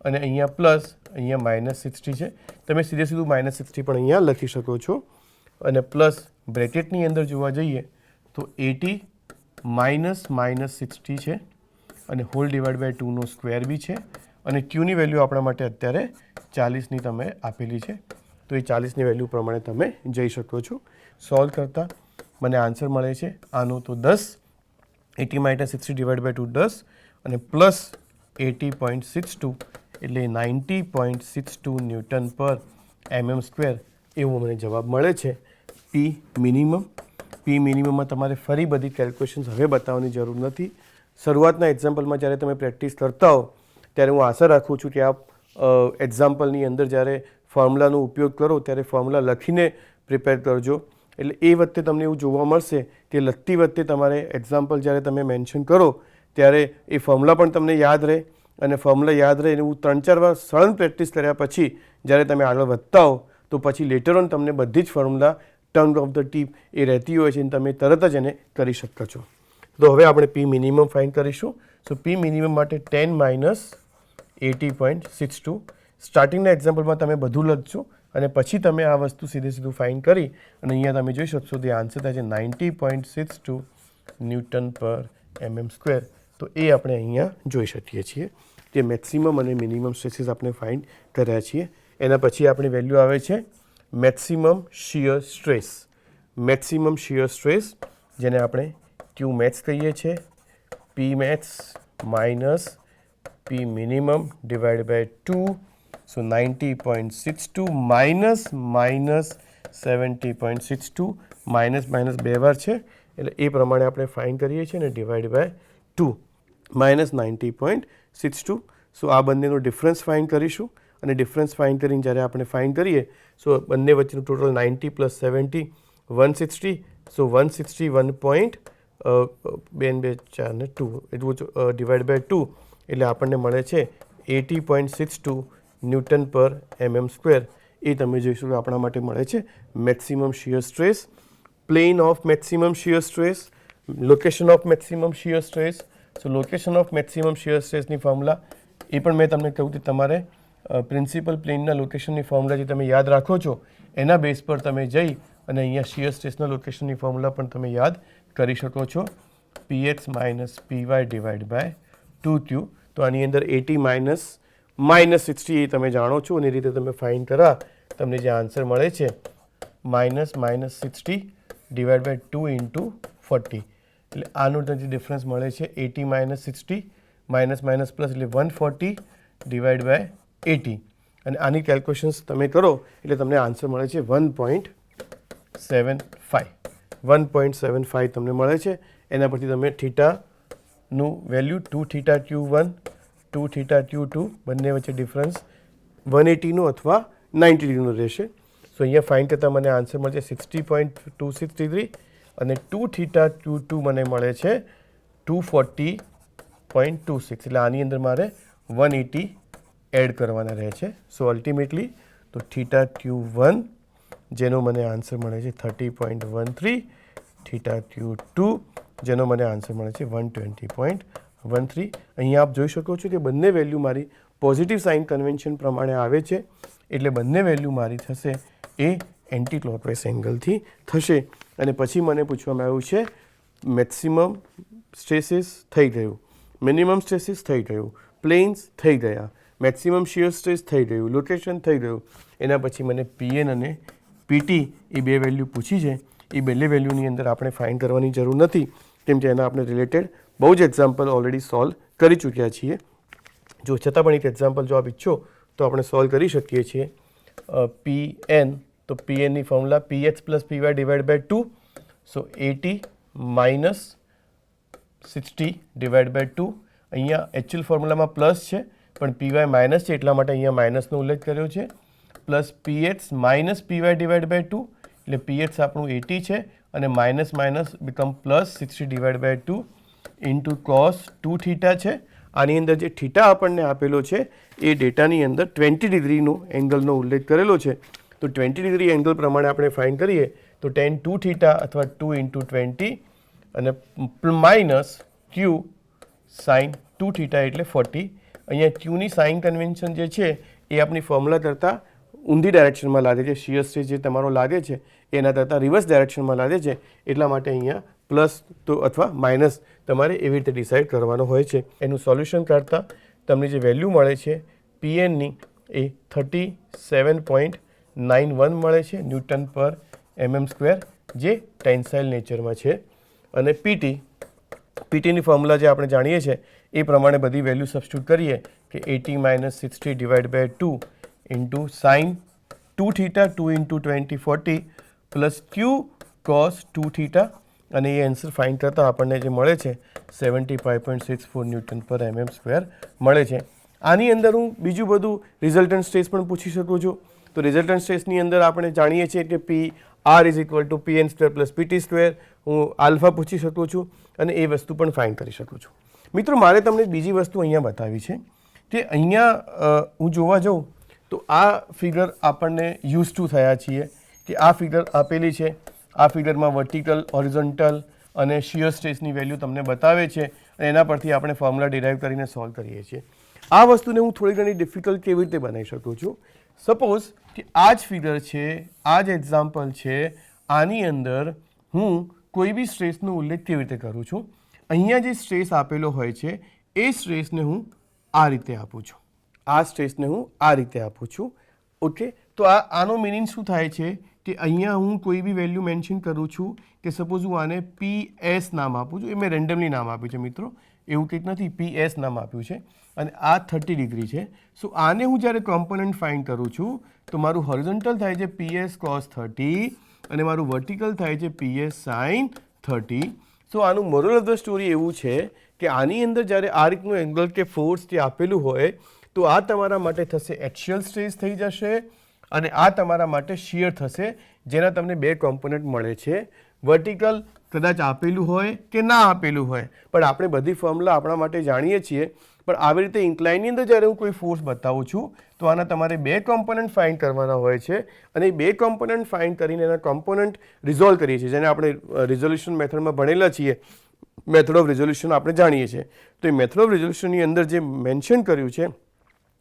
અને અહીંયા પ્લસ અહીંયા -60 છે. તમે સીધે સીધું -60 પણ અહીંયા લખી શકો છો અને પ્લસ બ્રેકેટની અંદર જોવા જઈએ તો 80 માઇનસ -60 છે અને હોલ ડિવાઈડ બાય 2નો સ્ક્વેર બી છે અને ક્યુની વેલ્યુ આપણા માટે અત્યારે 40ની તમે આપેલી છે તો એ 40ની વેલ્યુ પ્રમાણે તમે જઈ શકો છો. સોલ્વ કરતાં મને આન્સર મળે છે આનો તો 10 80 માઇનસ 60 ડિવાઈડ બાય 2 10 અને પ્લસ 80.62 એટલે 90.62 ન્યૂટન પર mm સ્ક્વેર એવો મને જવાબ મળે છે. પી મિનિમમ. પી મિનિમમમાં તમારે ફરી બધી કેલ્ક્યુલેશન્સ હવે બતાવવાની જરૂર નથી. શરૂઆતના એક્ઝામ્પલમાં જ્યારે તમે પ્રેક્ટિસ કરતા હો ત્યારે હું આશા રાખું છું કે આપ એક્ઝામ્પલની અંદર જ્યારે ફોર્મ્યુલાનો ઉપયોગ કરો ત્યારે ફોર્મ્યુલા લખીને પ્રિપેર કરજો એટલે એ વખતે તમને એવું જોવા મળશે કે લખતી વખતે તમારે એક્ઝામ્પલ જ્યારે તમે મેન્શન કરો ત્યારે એ ફોર્મ્યુલા પણ તમને યાદ રહે અને ફોર્મ્યુલા યાદ રહે એવું 3-4 વાર સળંગ પ્રેક્ટિસ કર્યા પછી જ્યારે તમે આગળ વધતા હો તો પછી લેટર ઓન તમને બધી જ formula term of the tip એ રહેતી હોય છે અને તમે તરત જ એને કરી શકો છો. તો હવે આપણે પી મિનિમમ ફાઇન્ડ કરીશું. સો પી મિનિમમ માટે 10 માઇનસ 80.62 સ્ટાર્ટિંગના એક્ઝામ્પલમાં તમે બધું લખજો અને પછી તમે આ વસ્તુ સીધું ફાઇન્ડ કરી અને અહીંયા તમે જોઈ શકશો તે આન્સર થાય છે 90.62 ન્યૂટન પર mm સ્ક્વેર. તો એ આપણે અહીંયા જોઈ શકીએ છીએ કે મેક્સિમમ અને મિનિમમ સ્ટ્રેસીસ આપણે ફાઇન્ડ કર્યા છીએ. એના પછી આપણી વેલ્યુ આવે છે maximum shear stress. Maximum shear stress જેને આપણે ક્યુ મેક્સ કહીએ છીએ. P max minus P minimum divide by 2 so 90.62 minus 70.62 minus બે વાર છે એટલે એ પ્રમાણે આપણે ફાઇન્ડ કરીએ છીએ અને ડિવાઈડ બાય 2 માઇનસ 90.62. સો આ બંનેનો ડિફરન્સ ફાઇન્ડ કરીશું અને ડિફરન્સ ફાઇન્ડ કરીને જ્યારે આપણે ફાઇન્ડ કરીએ સો બંને વચ્ચેનું ટોટલ 90 પ્લસ 70 160. સો 161.2 એટલું ડિવાઈડ બાય 2 એટલે આપણને મળે છે 80.62 ન્યૂટન પર mm સ્ક્વેર. એ તમે જોઈશું કે આપણા માટે મળે છે maximum shear stress. Plane of maximum shear stress, location of maximum shear stress. So location of maximum shear સ્ટ્રેસની ફોર્મ્યુલા એ પણ મેં તમને કહ્યું કે તમારે પ્રિન્સિપલ પ્લેનના લોકેશનની ફોર્મ્યુલા જે તમે યાદ રાખો છો એના બેઝ પર તમે જઈ અને અહીંયા શિયર સ્ટ્રેસના લોકેશનની ફોર્મ્યુલા પણ તમે યાદ કરી શકો છો. PH minus PY divide by 2q. તો આની અંદર 80 માઇનસ -60 એ તમે જાણો છો અને એ રીતે તમે ફાઇન્ડ કરા તમને જે આન્સર મળે છે -60 ડિવાઈડ બાય 2 ઇન્ટુ 40 એટલે આનું જે ડિફરન્સ મળે છે 80 માઇનસ 60 માઇનસ પ્લસ એટલે 140 ડિવાઈડ બાય 80 અને આની કેલ્ક્યુલેશન્સ તમે કરો એટલે તમને આન્સર મળે છે 1.75 તમને મળે છે. એના પરથી તમે થીટાનું વેલ્યુ 2θ q1 2θ q2 બંને વચ્ચે ડિફરન્સ 180નો અથવા 90નો રહેશે. સો અહીંયા ફાઇન્ડ કરતાં મને આન્સર મળે છે 60.263 અને 2θ q2 મને મળે છે 240.26 એટલે આની અંદર મારે 180 એડ કરવાના રહે છે. સો અલ્ટિમેટલી તો θ q1 જેનો મને આન્સર મળે છે 30.13, θ q2 જેનો મને આન્સર મળે છે 120.13. અહીંયા આપ જોઈ શકો છો કે બંને વેલ્યુ મારી પોઝિટિવ સાઇન કન્વેન્શન પ્રમાણે આવે છે એટલે બંને વેલ્યુ મારી થશે એ એન્ટી ક્લોકવાઇઝ એંગલથી થશે. અને પછી મને પૂછવામાં આવ્યું છે મેક્સિમમ સ્ટ્રેસીસ થઈ ગયું, મિનિમમ સ્ટ્રેસીસ થઈ ગયું, પ્લેન્સ થઈ ગયા, મેક્સિમમ શિયર સ્ટ્રેસ થઈ ગયું, લોકેશન થઈ ગયું. એના પછી મને પીએન અને પીટી એ બે વેલ્યુ પૂછી છે એ બંને વેલ્યુની અંદર આપણે ફાઇન્ડ કરવાની જરૂર નથી, કેમ કે એના આપણે રિલેટેડ બહુ જ એક્ઝામ્પલ ઓલરેડી સોલ્વ કરી ચૂક્યા છીએ. જો છતાં પણ એક એક્ઝામ્પલ જો આપ ઈચ્છો તો આપણે સોલ્વ કરી શકીએ છીએ. Pn, તો Pnની formula Px plus Py divide by 2, so 80 minus 60 divide by 2. અહીંયા એકચ્યુઅલ ફોર્મ્યુલામાં પ્લસ છે પણ Py માઇનસ છે એટલા માટે અહીંયા માઇનસનો ઉલ્લેખ કર્યો છે. Plus Px minus Py divide by 2, એટલે Px આપણું 80 છે અને minus minus become plus 60 divide by 2 into cos 2 theta છે. આની અંદર જે થીટા આપણને આપેલો છે એ ડેટાની અંદર 20 ડિગ્રીનો એંગલનો ઉલ્લેખ કરેલો છે. તો 20 ડિગ્રી એંગલ પ્રમાણે આપણે ફાઇન્ડ કરીએ તો tan 2 થીટા અથવા 2 ઇન્ટુ 20 અને માઇનસ ક્યુ સાઇન 2 થીટા એટલે 40. અહીંયા ક્યુની સાઇન કન્વેન્શન જે છે એ આપણી ફોર્મ્યુલા કરતાં ઊંધી ડાયરેક્શનમાં લાગે છે. શિયર સ્ટ્રેસ જે તમારો લાગે છે એના કરતાં રિવર્સ ડાયરેક્શનમાં લાગે છે, એટલા માટે અહીંયા પ્લસ તો અથવા માઇનસ તમારે એવી રીતે ડિસાઇડ કરવાનો હોય છે. એનું સોલ્યુશન કાઢતા તમને જે વેલ્યુ મળે છે Pnની એ 37.91 મળે છે ન્યૂટન પર mm સ્ક્વેર, જે ટેન્સાઇલ નેચરમાં છે. અને પીટીની ફોર્મ્યુલા જે આપણે જાણીએ છીએ એ પ્રમાણે બધી વેલ્યુ સબસ્ટિટ્યૂટ કરીએ કે 80 minus 60 divide by 2 into sine 2 theta 2 into 20 40 plus Q cos 2 theta, અને એ આન્સર ફાઇન્ડ કરતાં આપણને જે મળે છે 75.64 ન્યૂટન પર mm સ્ક્વેર મળે છે. આની અંદર હું બીજું બધું રિઝલ્ટન્ટ સ્ટ્રેસ પણ પૂછી શકું છું. તો રિઝલ્ટન્ટ સ્ટ્રેસની અંદર આપણે જાણીએ છીએ કે PR is equal to PN square plus PT square, હું આલ્ફા પૂછી શકું છું અને એ વસ્તુ પણ ફાઇન્ડ કરી શકું છું. મિત્રો મારે તમને બીજી વસ્તુ અહીંયા બતાવી છે કે અહીંયા હું જોવા જાઉં તો આ ફિગર આપણને યુઝ ટુ થયા છીએ કે આ ફિગર આપેલી છે. આ ફિગરમાં વર્ટિકલ, હોરિઝોન્ટલ અને શિયર સ્ટ્રેસની વેલ્યુ તમને બતાવે છે અને એના પરથી આપણે ફોર્મ્યુલા ડિરાઇવ કરીને સોલ્વ કરીએ છીએ. આ વસ્તુને હું થોડી ઘણી ડિફિકલ્ટ કેવી રીતે બનાવી શકું છું? સપોઝ કે આ જ ફિગર છે, આ જ એક્ઝામ્પલ છે, આની અંદર હું કોઈ બી સ્ટ્રેસનો ઉલ્લેખ કેવી રીતે કરું છું? અહીંયા જે સ્ટ્રેસ આપેલો હોય છે એ સ્ટ્રેસને હું આ રીતે આપું છું, આ સ્ટ્રેસને હું આ રીતે આપું છું. ઓકે, તો આનો મિનિંગ શું થાય છે કે અહીંયા હું કોઈ બી વેલ્યુ મેન્શન કરું છું કે સપોઝ હું આને PS નામ આપું છું, એ મેં રેન્ડમલી નામ આપ્યું છે મિત્રો, એવું કંઈક નથી, PS નામ આપ્યું છે અને આ 30 ડિગ્રી છે. સો આને હું જ્યારે કોમ્પોનન્ટ ફાઇન્ડ કરું છું તો મારું હોરિઝોન્ટલ થાય છે PS cos 30 અને મારું વર્ટિકલ થાય છે PS sin 30. સો આનું મોરલ ઓફ ધ સ્ટોરી એવું છે કે આની અંદર જ્યારે આ રીતનું એંગલ કે ફોર્સ જે આપેલું હોય તો આ તમારા માટે થશે એક્સિયલ સ્ટ્રેસ થઈ જશે અને આ તમારા માટે શિયર થશે, જેના તમને બે કોમ્પોનન્ટ મળે છે. વર્ટિકલ કદાચ આપેલું હોય કે ના આપેલું હોય, પણ આપણે બધી ફોર્મ્યુલા આપણા માટે જાણીએ છીએ, પણ આવી રીતે ઇન્ક્લાઇનની અંદર જ્યારે હું કોઈ ફોર્સ બતાવું છું તો આના તમારે બે કોમ્પોનન્ટ ફાઇન્ડ કરવાના હોય છે અને એ બે કોમ્પોનન્ટ ફાઇન્ડ કરીને એના કોમ્પોનન્ટ રિઝોલ્વ કરીએ છીએ, જેને આપણે રિઝોલ્યુશન મેથડમાં ભણેલા છીએ. મેથડ ઓફ રિઝોલ્યુશન આપણે જાણીએ છીએ. તો એ મેથડ ઓફ રિઝોલ્યુશનની અંદર જે મેન્શન કર્યું છે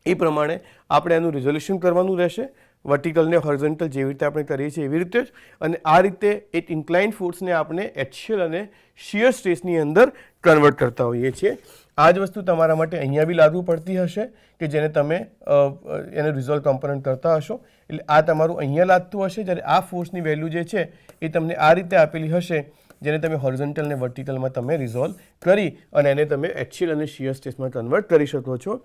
એ પ્રમાણે આપણે એનું રિઝોલ્યુશન કરવાનું રહેશે, વર્ટિકલ ને હોરિઝોન્ટલ જેવી રીતે આપણે કરીએ છીએ એવી રીતે જ. અને આ રીતે એક ઇન્ક્લાઇન ફોર્સને આપણે એક્સિયલ અને શિયર સ્ટ્રેસની અંદર કન્વર્ટ કરતા હોઈએ છીએ. આ જ વસ્તુ તમારા માટે અહીંયા બી લાગુ પડતી હશે કે જેને તમે એને રિઝોલ્વ કોમ્પોનન્ટ કરતા હશો. એટલે આ તમારું અહીંયા લાગતું હશે, જ્યારે આ ફોર્સની વેલ્યુ જે છે એ તમને આ રીતે આપેલી હશે, જેને તમે હોરિઝોન્ટલ ને વર્ટિકલમાં તમે રિઝોલ્વ કરી અને એને તમે એક્સિયલ અને શિયર સ્ટ્રેસમાં કન્વર્ટ કરી શકો છો.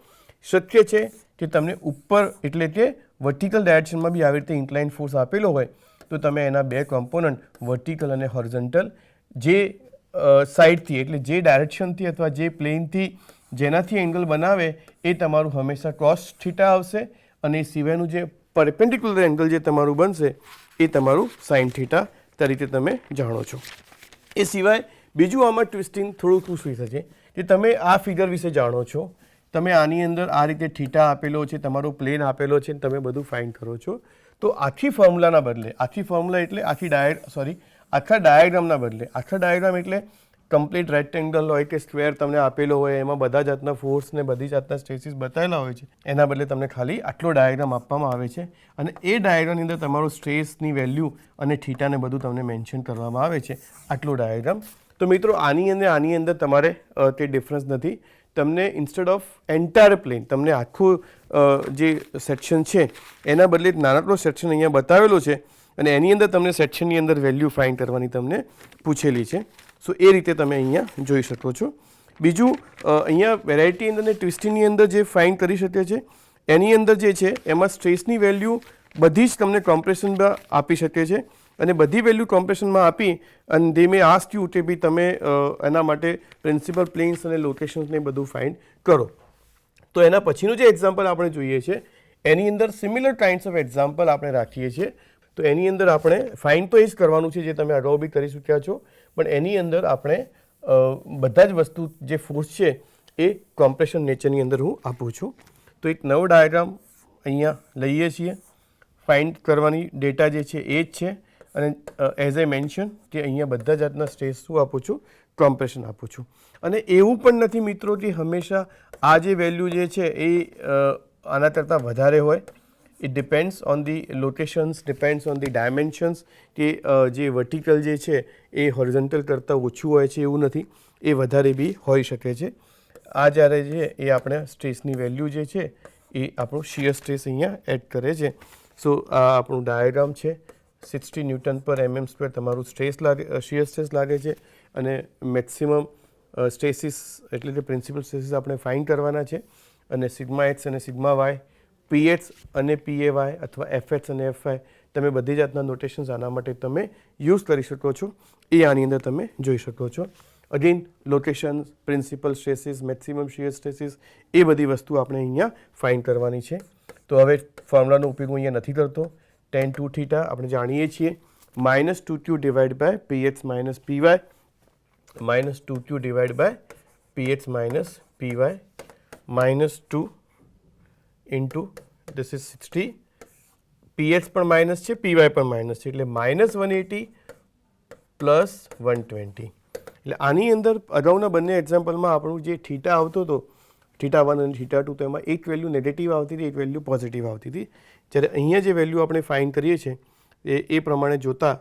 શક્ય છે કે તમને ઉપર એટલે કે વર્ટિકલ ડાયરેક્શનમાં બી આવી રીતે ઇન્ક્લાઇન ફોર્સ આપેલો હોય તો તમે એના બે કોમ્પોનન્ટ વર્ટિકલ અને હોરિઝોન્ટલ જે સાઇડથી એટલે જે ડાયરેક્શનથી અથવા જે પ્લેનથી જેનાથી એંગલ બનાવે એ તમારું હંમેશા કોસ થીટા આવશે અને એ સિવાયનું જે પરપેન્ડિક્યુલર એંગલ જે તમારું બનશે એ તમારું સાઇન થીટા તરીકે તમે જાણો છો. એ સિવાય બીજું આમાં ટ્વિસ્ટિંગ થોડુંક શું થશે કે તમે આ ફિગર વિશે જાણો છો, તમે આની અંદર આ રીતે થીટા આપેલો છે, તમારો પ્લેન આપેલો છે, તમે બધું ફાઇન્ડ કરો છો, તો આખી ફોર્મ્યુલાના બદલે, આખી ફોર્મ્યુલા એટલે આખા ડાયાગ્રામના બદલે, આખા ડાયાગ્રામ એટલે કમ્પ્લીટ રેક્ટેંગલ હોય કે સ્ક્વેર તમને આપેલો હોય, એમાં બધા જાતના ફોર્સ ને બધી જાતના સ્ટ્રેસીસ બતાવેલા હોય છે, એના બદલે તમને ખાલી આટલો ડાયાગ્રામ આપવામાં આવે છે અને એ ડાયાગ્રામની અંદર તમારો સ્ટ્રેસની વેલ્યુ અને થીટાને બધું તમને મેન્શન કરવામાં આવે છે, આટલો ડાયાગ્રામ. તો મિત્રો આની અંદર તમારે તે ડિફરન્સ નથી, તમને ઇન્સ્ટેડ ઓફ એન્ટાયર પ્લેન તમને આખું જે સેક્શન છે એના બદલે એક નાનકડો સેક્શન અહીંયા બતાવેલો છે અને એની અંદર તમને સેક્શનની અંદર વેલ્યુ ફાઇન્ડ કરવાની તમને પૂછેલી છે. સો એ રીતે તમે અહીંયા જોઈ શકો છો. બીજું અહીંયા વેરાયટી અંદર અને ટ્વિસ્ટિંગની અંદર જે ફાઇન્ડ કરી શકીએ છીએ એની અંદર જે છે એમાં સ્ટ્રેસની વેલ્યુ બધી જ તમને કોમ્પ્રેશનમાં આપી શકે છે અને બધી વેલ્યુ કોમ્પ્રેશનમાં આપી અને દે મે આસ્ક યુ કે બી તમે એના માટે પ્રિન્સિપલ પ્લેન્સ અને લોકેશન્સને બધું ફાઇન્ડ કરો. તો એના પછીનું જે એક્ઝામ્પલ આપણે જોઈએ છે એની અંદર સિમિલર કાઇન્ડ્સ ઓફ એક્ઝામ્પલ આપણે રાખીએ છીએ. તો એની અંદર આપણે ફાઇન્ડ તો એ જ કરવાનું છે જે તમે અગાઉ બી કરી ચૂક્યા છો, પણ એની અંદર આપણે બધા જ વસ્તુ જે ફોર્સ છે એ કોમ્પ્રેશન નેચરની અંદર હું આપું છું. તો એક નવો ડાયાગ્રામ અહીંયા લઈએ છીએ. ફાઇન્ડ કરવાની ડેટા જે છે એ જ છે અને એઝ એ મેન્શન કે અહીંયા બધા જાતના સ્ટ્રેસ શું આપું છું, કોમ્પ્રેશન આપું છું. અને એવું પણ નથી મિત્રો કે હંમેશા આ જે વેલ્યુ જે છે એ આના કરતાં વધારે હોય. It depends on the locations, depends on the dimensions કે જે વર્ટિકલ જે છે એ હોરિઝોન્ટલ કરતાં ઓછું હોય છે એવું નથી, એ વધારે બી હોઈ શકે છે. આ જ્યારે છે એ આપણે સ્ટ્રેસની વેલ્યુ જે છે એ આપણું શિયર સ્ટ્રેસ અહીંયા એડ કરે છે. સો આ આપણું ડાયાગ્રામ છે. 60 ન્યૂટન પર mm સ્ક્વેર તમારું સ્ટ્રેસ લાગે, શિયર સ્ટ્રેસ લાગે છે અને મેક્સિમમ સ્ટ્રેસીસ એટલે કે પ્રિન્સિપલ સ્ટ્રેસીસ આપણે ફાઇન્ડ કરવાના છે. અને સિગ્મા એક્સ અને સિગ્મા વાય, પીએચ અને પીએવાય અથવા એફએચ અને એફવાય તમે બધી જાતના નોટેશન્સ આના માટે તમે યુઝ કરી શકો છો. એ આની અંદર તમે જોઈ શકો છો. Again location, principal stresses, maximum shear stresses એ બધી વસ્તુ આપણે અહીંયા ફાઇન્ડ કરવાની છે. તો હવે ફોર્મ્યુલાનો ઉપયોગ હું અહીંયા નથી કરતો. tan 2 થીટા આપણે જાણીએ છીએ -2q divide by px minus py -2q divide by px minus py -2 into this is 60. px પણ માઇનસ છે, py પણ માઇનસ છે એટલે -180 પ્લસ 120. એટલે આની અંદર અગાઉના બંને એક્ઝામ્પલમાં આપણું જે થીટા આવતો હતો θ1 અને θ2 તો એમાં એક વેલ્યુ નેગેટિવ આવતી હતી, એક વેલ્યુ પોઝિટિવ આવતી હતી. જ્યારે અહીંયા જે વેલ્યુ આપણે ફાઇન્ડ કરીએ છીએ એ પ્રમાણે જોતાં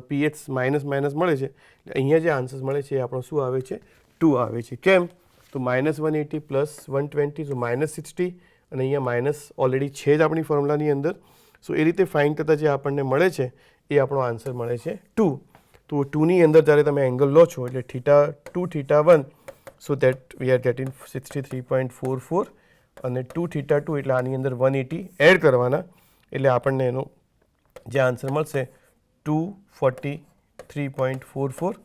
પીએચ માઇનસ માઇનસ મળે છે. અહીંયા જે આન્સર્સ મળે છે એ આપણો શું આવે છે, 2 આવે છે. કેમ? તો -180 પ્લસ 120 તો -60 અને અહીંયા માઇનસ ઓલરેડી છે જ આપણી ફોર્મ્યુલાની અંદર. સો એ રીતે ફાઇન્ડ કરતાં જે આપણને મળે છે એ આપણો આન્સર મળે છે 2. તો 2ની અંદર જ્યારે તમે એંગલ લો છો એટલે θ2 θ1 so that we are getting 63.44 અને 2 θ2 એટલે આની અંદર 180 એડ કરવાના એટલે આપણને એનો જે આન્સર મળશે 243.44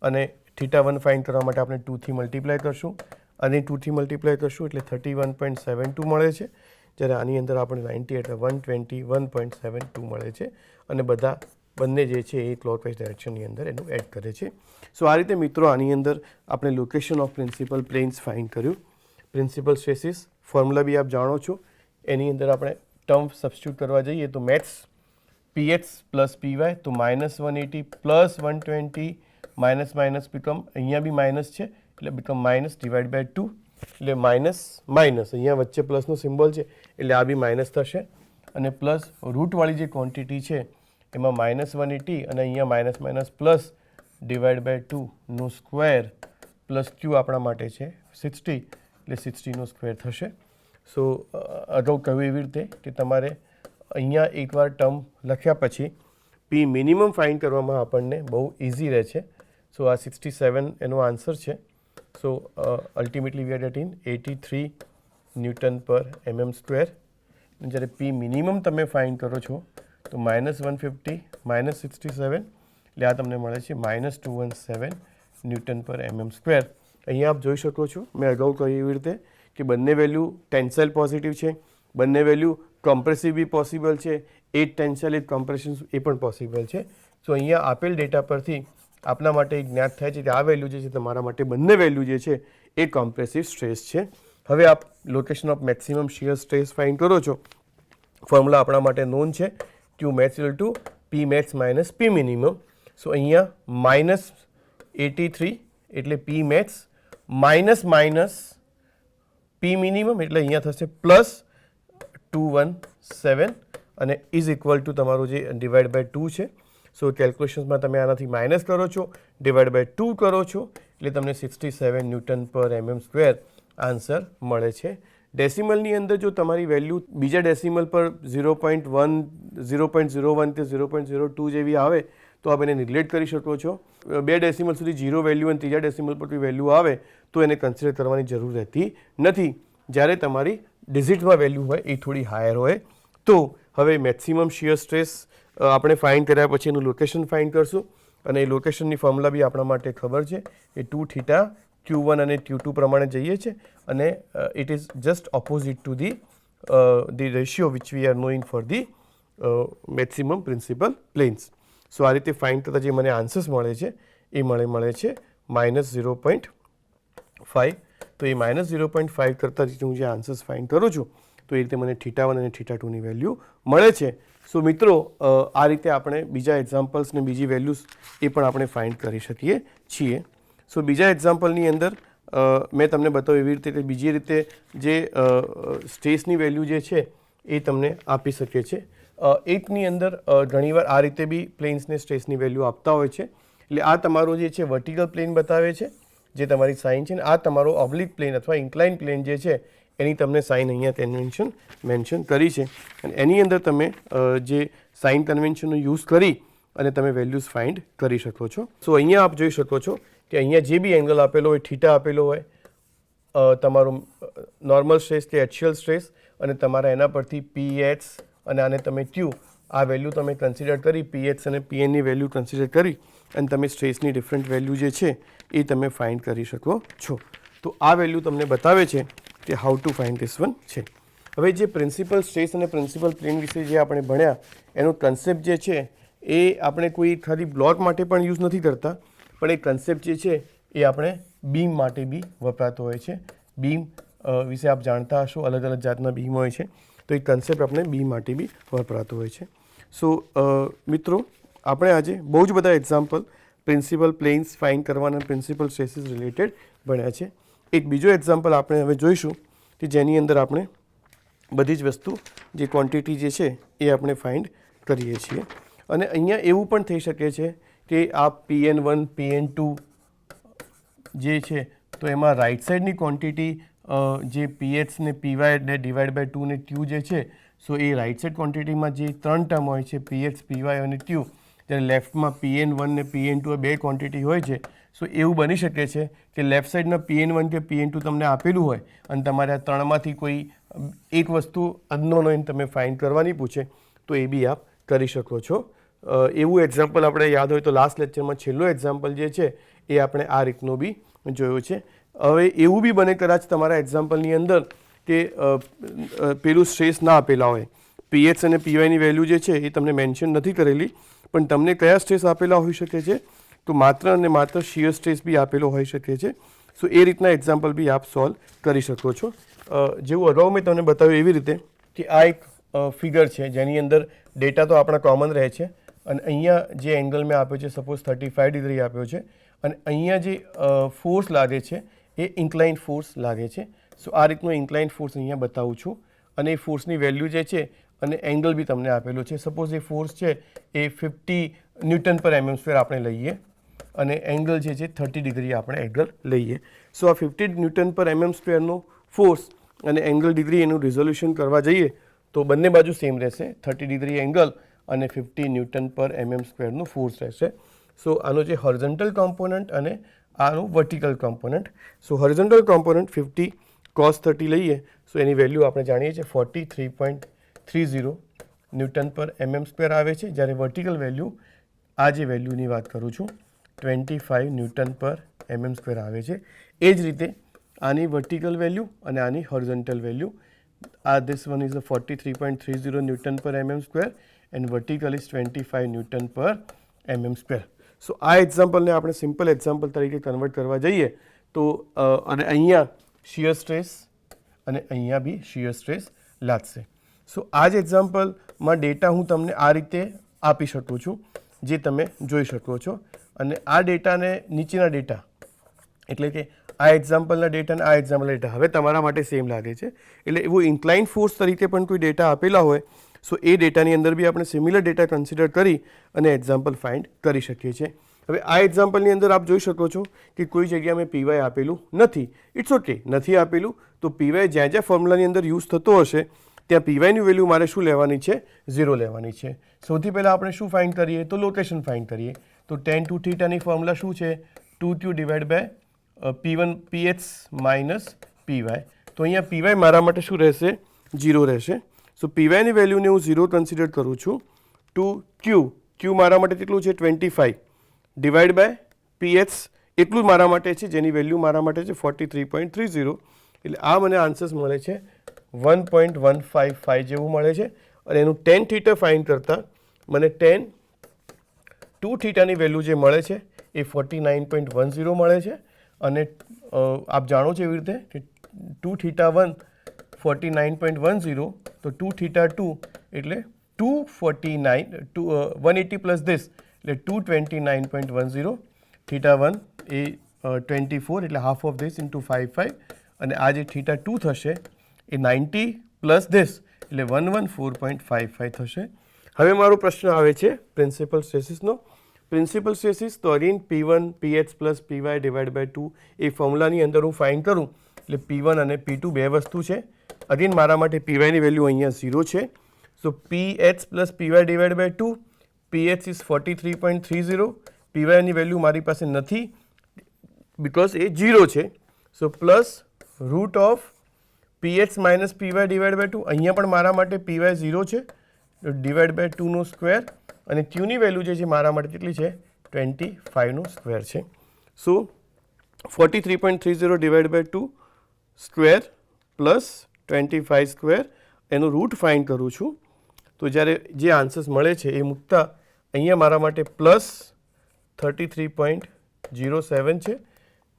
અને θ1 ફાઇન્ડ કરવા માટે આપણે 2થી મલ્ટીપ્લાય કરશું અને 2થી મલ્ટીપ્લાય કરશું એટલે 31.72 મળે છે. જ્યારે આની અંદર આપણે 90 એટલે 121.72 મળે છે અને બંને જે છે એ ક્લોકવાઇઝ ડાયરેક્શનની અંદર એનું એડ કરે છે. સો આ રીતે મિત્રો આની અંદર આપણે location of principal planes find કર્યું. પ્રિન્સિપલ સ્ટ્રેસીસ ફોર્મ્યુલા બી આપ જાણો છો. એની અંદર આપણે ટર્મ સબસ્ટિટ્યૂટ કરવા જઈએ તો મેથ્સ px પ્લસ py તો -180 પ્લસ 120 માઇનસ માઇનસ બીકમ અહીંયા બી માઇનસ છે એટલે બીકમ માઇનસ ડિવાઈડ બાય 2 એટલે માઇનસ માઇનસ અહીંયા વચ્ચે પ્લસનો સિમ્બોલ છે એટલે આ બી માઇનસ થશે અને પ્લસ રૂટવાળી જે ક્વોન્ટિટી છે એમાં -180 અને અહીંયા minus minus plus divide by 2નો સ્ક્વેર પ્લસ ક્યુ આપણા માટે છે 60 એટલે 60નો સ્ક્વેર થશે. સો અગાઉ કહ્યું એવી રીતે કે તમારે અહીંયા એકવાર ટર્મ લખ્યા પછી પી મિનિમમ ફાઇન્ડ કરવામાં આપણને બહુ ઇઝી રહે છે. સો આ 67 એનો આન્સર છે. So ultimately we are getting 83 newton પર mm સ્ક્વેર. જ્યારે પી મિનિમમ તમે ફાઇન્ડ કરો છો તો -150 -67 એટલે આ તમને મળે છે -217 ન્યૂટન પર mm સ્ક્વેર. અહીંયા આપ જોઈ શકો છો મેં અગાઉ કહ્યું એવી રીતે કે બંને વેલ્યુ ટેન્સાઇલ પોઝિટિવ છે, બંને વેલ્યુ કોમ્પ્રેસિવ બી પોસિબલ છે, 8 ટેન્સાઇલ 8 કોમ્પ્રેશન એ પણ પોસિબલ છે. સો અહીંયા આપેલ ડેટા પરથી આપના માટે જ્ઞાત થાય છે કે આ વેલ્યુ જે છે તમારા માટે બંને વેલ્યુ જે છે એ કોમ્પ્રેસિવ સ્ટ્રેસ છે. હવે આપ location of maximum shear stress find કરો છો. ફોર્મ્યુલા આપણા માટે નોન છે Q max equal to P max minus P minimum. સો અહીંયા -83 એટલે P max minus P minimum એટલે અહીંયા થશે +217 અને ઇઝ ઇક્વલ ટુ તમારું જે ડિવાઈડ બાય 2 છે. સો કેલ્ક્યુલેશન્સમાં તમે આનાથી માઇનસ કરો છો, ડિવાઈડ બાય 2 કરો છો એટલે તમને 67 ન્યૂટન પર mm સ્ક્વેર આન્સર મળે છે. ડેસિમલની અંદર જો તમારી વેલ્યુ બીજા ડેસિમલ પર 0.1 0.01 કે 0.02 જેવી આવે તો આપ એને નિગ્લેક્ટ કરી શકો છો. બે ડેસિમલ સુધી 0 વેલ્યુ અને ત્રીજા ડેસિમલ પર વેલ્યુ આવે તો એને કન્સિડર કરવાની જરૂર રહેતી નથી. જ્યારે તમારી ડિજિટમાં વેલ્યુ હોય એ થોડી હાયર હોય તો. હવે મેક્સિમમ શિયર સ્ટ્રેસ આપણે ફાઇન્ડ કર્યા પછી એનું લોકેશન ફાઇન્ડ કરશું અને એ લોકેશનની ફોર્મ્યુલા બી આપણા માટે ખબર છે એ 2 થીટા Q1 અને Q2 પ્રમાણે જઈએ છે અને it is just opposite to the ratio which we are knowing for the maximum principal planes. So આ રીતે ફાઇન્ડ થતાં જે મને આન્સર્સ મળે છે એ મળે છે -0.5. તો એ -0.5 કરતાં હું જે આન્સર્સ ફાઇન્ડ કરું છું તો એ રીતે મને θ1 અને θ2ની વેલ્યુ મળે છે. સો મિત્રો આ રીતે આપણે બીજા એક્ઝામ્પલ્સ ને બીજી વેલ્યુઝ એ પણ આપણે ફાઇન્ડ કરી શકીએ છીએ. સો બીજા એક્ઝામ્પલની અંદર મેં તમને બતાવ્યું એવી રીતે બીજી રીતે જે સ્ટ્રેસની વેલ્યુ જે છે એ તમને આપી શકે છે. 8ની અંદર ઘણીવાર આ રીતે બી પ્લેન્સને સ્ટ્રેસની વેલ્યુ આપતા હોય છે. એટલે આ તમારો જે છે વર્ટિકલ પ્લેન બતાવે છે જે તમારી સાઇન છે, ને આ તમારો ઓબ્લિક પ્લેન અથવા ઇન્ક્લાઇન પ્લેન જે છે એની તમને સાઇન અહીંયા કન્વેન્શન મેન્શન કરી છે અને એની અંદર તમે જે સાઇન કન્વેન્શનનો યુઝ કરી અને તમે વેલ્યુઝ ફાઇન્ડ કરી શકો છો. સો અહીંયા આપ જોઈ શકો છો કે અહીંયા જે બી એંગલ આપેલો હોય, θ આપેલો હોય, તમારો નોર્મલ સ્ટ્રેસ કે એક્ચ્યુઅલ સ્ટ્રેસ અને તમારા એના પરથી PH અને આને તમે Q આ વેલ્યુ તમે કન્સિડર કરી, PH અને PNની વેલ્યુ કન્સિડર કરી અને તમે સ્ટ્રેસની ડિફરન્ટ વેલ્યુ જે છે એ તમે ફાઇન્ડ કરી શકો છો. તો આ વેલ્યુ તમને બતાવે છે કે how to find this one છે. હવે જે પ્રિન્સિપલ સ્ટ્રેસ અને પ્રિન્સિપલ પ્લેન વિશે જે આપણે ભણ્યા એનો કન્સેપ્ટ જે છે એ આપણે કોઈ ખાલી બ્લોક માટે પણ યુઝ નથી કરતા, પણ એ કન્સેપ્ટ જે છે એ આપણે બીમ માટે બી વપરાતો હોય છે. બીમ વિશે આપ જાણતા હશો, અલગ અલગ જાતના બીમ હોય છે, તો એ કન્સેપ્ટ આપણે બીમ માટે બી વપરાતો હોય છે. સો મિત્રો આપણે આજે બહુ જ બધા એક્ઝામ્પલ પ્રિન્સિપલ પ્લેન્સ ફાઇન્ડ કરવાના, પ્રિન્સિપલ સ્ટ્રેસીસ રિલેટેડ ભણ્યા છે. એક બીજો એક્ઝામ્પલ આપણે હવે જોઈશું કે જેની અંદર આપણે બધી જ વસ્તુ જે ક્વોન્ટિટી જે છે એ આપણે ફાઇન્ડ કરીએ છીએ. અને અહીંયા એવું પણ થઈ શકે છે કે આ PN1 PN2 જે છે તો એમાં રાઇટ સાઇડની ક્વોન્ટિટી જે PH ને PY ને ડિવાઈડ બાય 2 ને Q જે છે, સો એ રાઇટ સાઇડ ક્વોન્ટિટીમાં જે 3 ટર્મ હોય છે PH, PY અને Q, જ્યારે લેફ્ટમાં PN1 ને PN2 બે ક્વોન્ટિટી હોય છે. સો એવું બની શકે છે કે લેફ્ટ સાઇડના PN1 કે PN2 તમને આપેલું હોય અને તમારે આ ત્રણમાંથી કોઈ એક વસ્તુ અનનોન હોય તમે ફાઇન્ડ કરવાની પૂછે તો એ બી આપ કરી શકો છો. એવું એક્ઝામ્પલ આપણે યાદ હોય તો લાસ્ટ લેક્ચરમાં છેલ્લો એક્ઝામ્પલ જે છે એ આપણે આ રીતનો બી જોયો છે. હવે એવું બી બને કદાચ તમારા એક્ઝામ્પલની અંદર કે પેલું સ્ટ્રેસ ના આપેલા હોય, PH અને PYની વેલ્યુ જે છે એ તમને મેન્શન નથી કરેલી, પણ તમને કયા સ્ટ્રેસ આપેલા હોઈ શકે છે તો માત્ર અને માત્ર શિયર સ્ટ્રેસ બી આપેલો હોઈ શકે છે. સો એ રીતના એક્ઝામ્પલ બી આપ સોલ્વ કરી શકો છો. જેવું અગાઉ મેં તમને બતાવ્યું એવી રીતે કે આ એક ફિગર છે જેની અંદર ડેટા તો આપણા કોમન રહે છે અને અહીંયા જે એંગલ મેં આપ્યો છે સપોઝ 35 ડિગ્રી આપ્યો છે અને અહીંયા જે ફોર્સ લાગે છે એ ઇન્ક્લાઇન ફોર્સ લાગે છે. સો આ રીતનો ઇન્ક્લાઇન ફોર્સ અહીંયા બતાવું છું અને એ ફોર્સની વેલ્યુ જે છે અને એંગલ બી તમને આપેલો છે. સપોઝ એ ફોર્સ છે એ 50 ન્યૂટન પર mm² આપણે લઈએ અને એંગલ જે છે 30 ડિગ્રી આપણે એંગલ લઈએ. સો આ 50 ન્યૂટન પર mm² ફોર્સ અને એંગલ ડિગ્રી એનું રિઝોલ્યુશન કરવા જઈએ તો બંને બાજુ સેમ રહેશે, 30 ડિગ્રી એંગલ અને 50 ન્યૂટન પર mm² ફોર્સ રહેશે. સો આનો જે હોરિઝોન્ટલ કોમ્પોનન્ટ અને આનું વર્ટિકલ કોમ્પોનન્ટ. સો હોરિઝોન્ટલ કોમ્પોનન્ટ 50 cos 30 લઈએ સો એની વેલ્યુ આપણે જાણીએ છીએ 43.30 ન્યૂટન પર mm² આવે છે, જ્યારે વર્ટિકલ વેલ્યુ આ જે વેલ્યુની વાત કરું છું 25 ન્યૂટન પર mm² આવે છે. એ જ રીતે આની વર્ટિકલ વેલ્યુ અને આની horizontal value, this one is a 43.30 newton પર mm² and vertical is 25 newton પર mm². સો આ એક્ઝામ્પલને આપણે સિમ્પલ એક્ઝામ્પલ તરીકે કન્વર્ટ કરવા જઈએ તો અને અહીંયા શિયર સ્ટ્રેસ અને અહીંયા બી શિયર સ્ટ્રેસ લાગશે. સો આ જ એક્ઝામ્પલમાં ડેટા હું તમને આ રીતે આપી શકું છું જે તમે જોઈ શકો છો અને આ ડેટાને નીચેના ડેટા એટલે કે આ એક્ઝામ્પલના ડેટા અને આ એક્ઝામ્પલના ડેટા હવે તમારા માટે સેમ લાગે છે. એટલે એવું ઇન્ક્લાઇન ફોર્સ તરીકે પણ કોઈ ડેટા આપેલા હોય સો એ ડેટાની અંદર બી આપણે સિમિલર ડેટા કન્સિડર કરી અને એક્ઝામ્પલ ફાઇન્ડ કરી શકીએ છીએ. હવે આ એક્ઝામ્પલની અંદર આપ જોઈ શકો છો કે કોઈ જગ્યાએ મેં પીવાય આપેલું નથી. ઇટ્સ ઓકે, નથી આપેલું તો પીવાય જ્યાં જ્યાં ફોર્મ્યુલાની અંદર યુઝ થતો હશે ત્યાં પીવાયની વેલ્યુ મારે શું લેવાની છે? 0 લેવાની છે. સૌથી પહેલાં આપણે શું ફાઇન્ડ કરીએ? તો લોકેશન ફાઇન્ડ કરીએ. તો tan 2 થીટાની ફોર્મ્યુલા શું છે? 2q divide by p1 px minus py. તો અહીંયા py મારા માટે શું રહેશે? 0 રહેશે. સો pyની વેલ્યુને હું 0 કન્સિડર કરું છું. 2q મારા માટે કેટલું છે? 25 ડિવાઇડ બાય px એટલું જ મારા માટે છે, જેની વેલ્યુ મારા માટે છે 43.30. એટલે આ મને આન્સર્સ મળે છે 1.155 જેવું મળે છે. અને એનું tan થીટા ફાઇન્ડ કરતાં મને tan 2 થીટાની વેલ્યુ જે મળે છે એ 49.10 મળે છે. અને આપ જાણો છો એવી રીતે કે 2 થીટા 1 49.10 તો 2 થીટા 2 એટલે 180 પ્લસ ધીસ એટલે 229.10. થીટા 1 એ 24 એટલે હાફ ઓફ ધીસ ઇન્ટુ 55 અને આ જે થીટા 2 થશે એ 90 પ્લસ ધીસ એટલે 114.55 થશે. હવે મારો પ્રશ્ન આવે છે પ્રિન્સિપલ સ્ટ્રેસીસનો. પ્રિન્સિપલ સ્ટ્રેસીસ તો again P1 PH plus PY divide by 2 એ ફોર્મ્યુલાની અંદર હું ફાઇન્ડ કરું એટલે P1 અને P2 બે વસ્તુ છે. અગેન મારા માટે PYની વેલ્યુ અહીંયા 0 છે. So PH plus PY divide by 2 PH is 43.30. PYની વેલ્યુ મારી પાસે નથી બિકોઝ એ 0 છે. So plus root of PH minus PY divide by 2 અહીંયા પણ મારા માટે PY 0 છે ડિવાઇડ બાય 2નો સ્ક્વેર અને Qની વેલ્યુ જે છે મારા માટે કેટલી છે? 25નો સ્ક્વેર છે. So 43.30 divide by 2 square plus 25 square એનું રૂટ ફાઇન્ડ કરું છું. તો જ્યારે જે આન્સર્સ મળે છે એ મૂકતા અહીંયા મારા માટે પ્લસ 33.07 છે,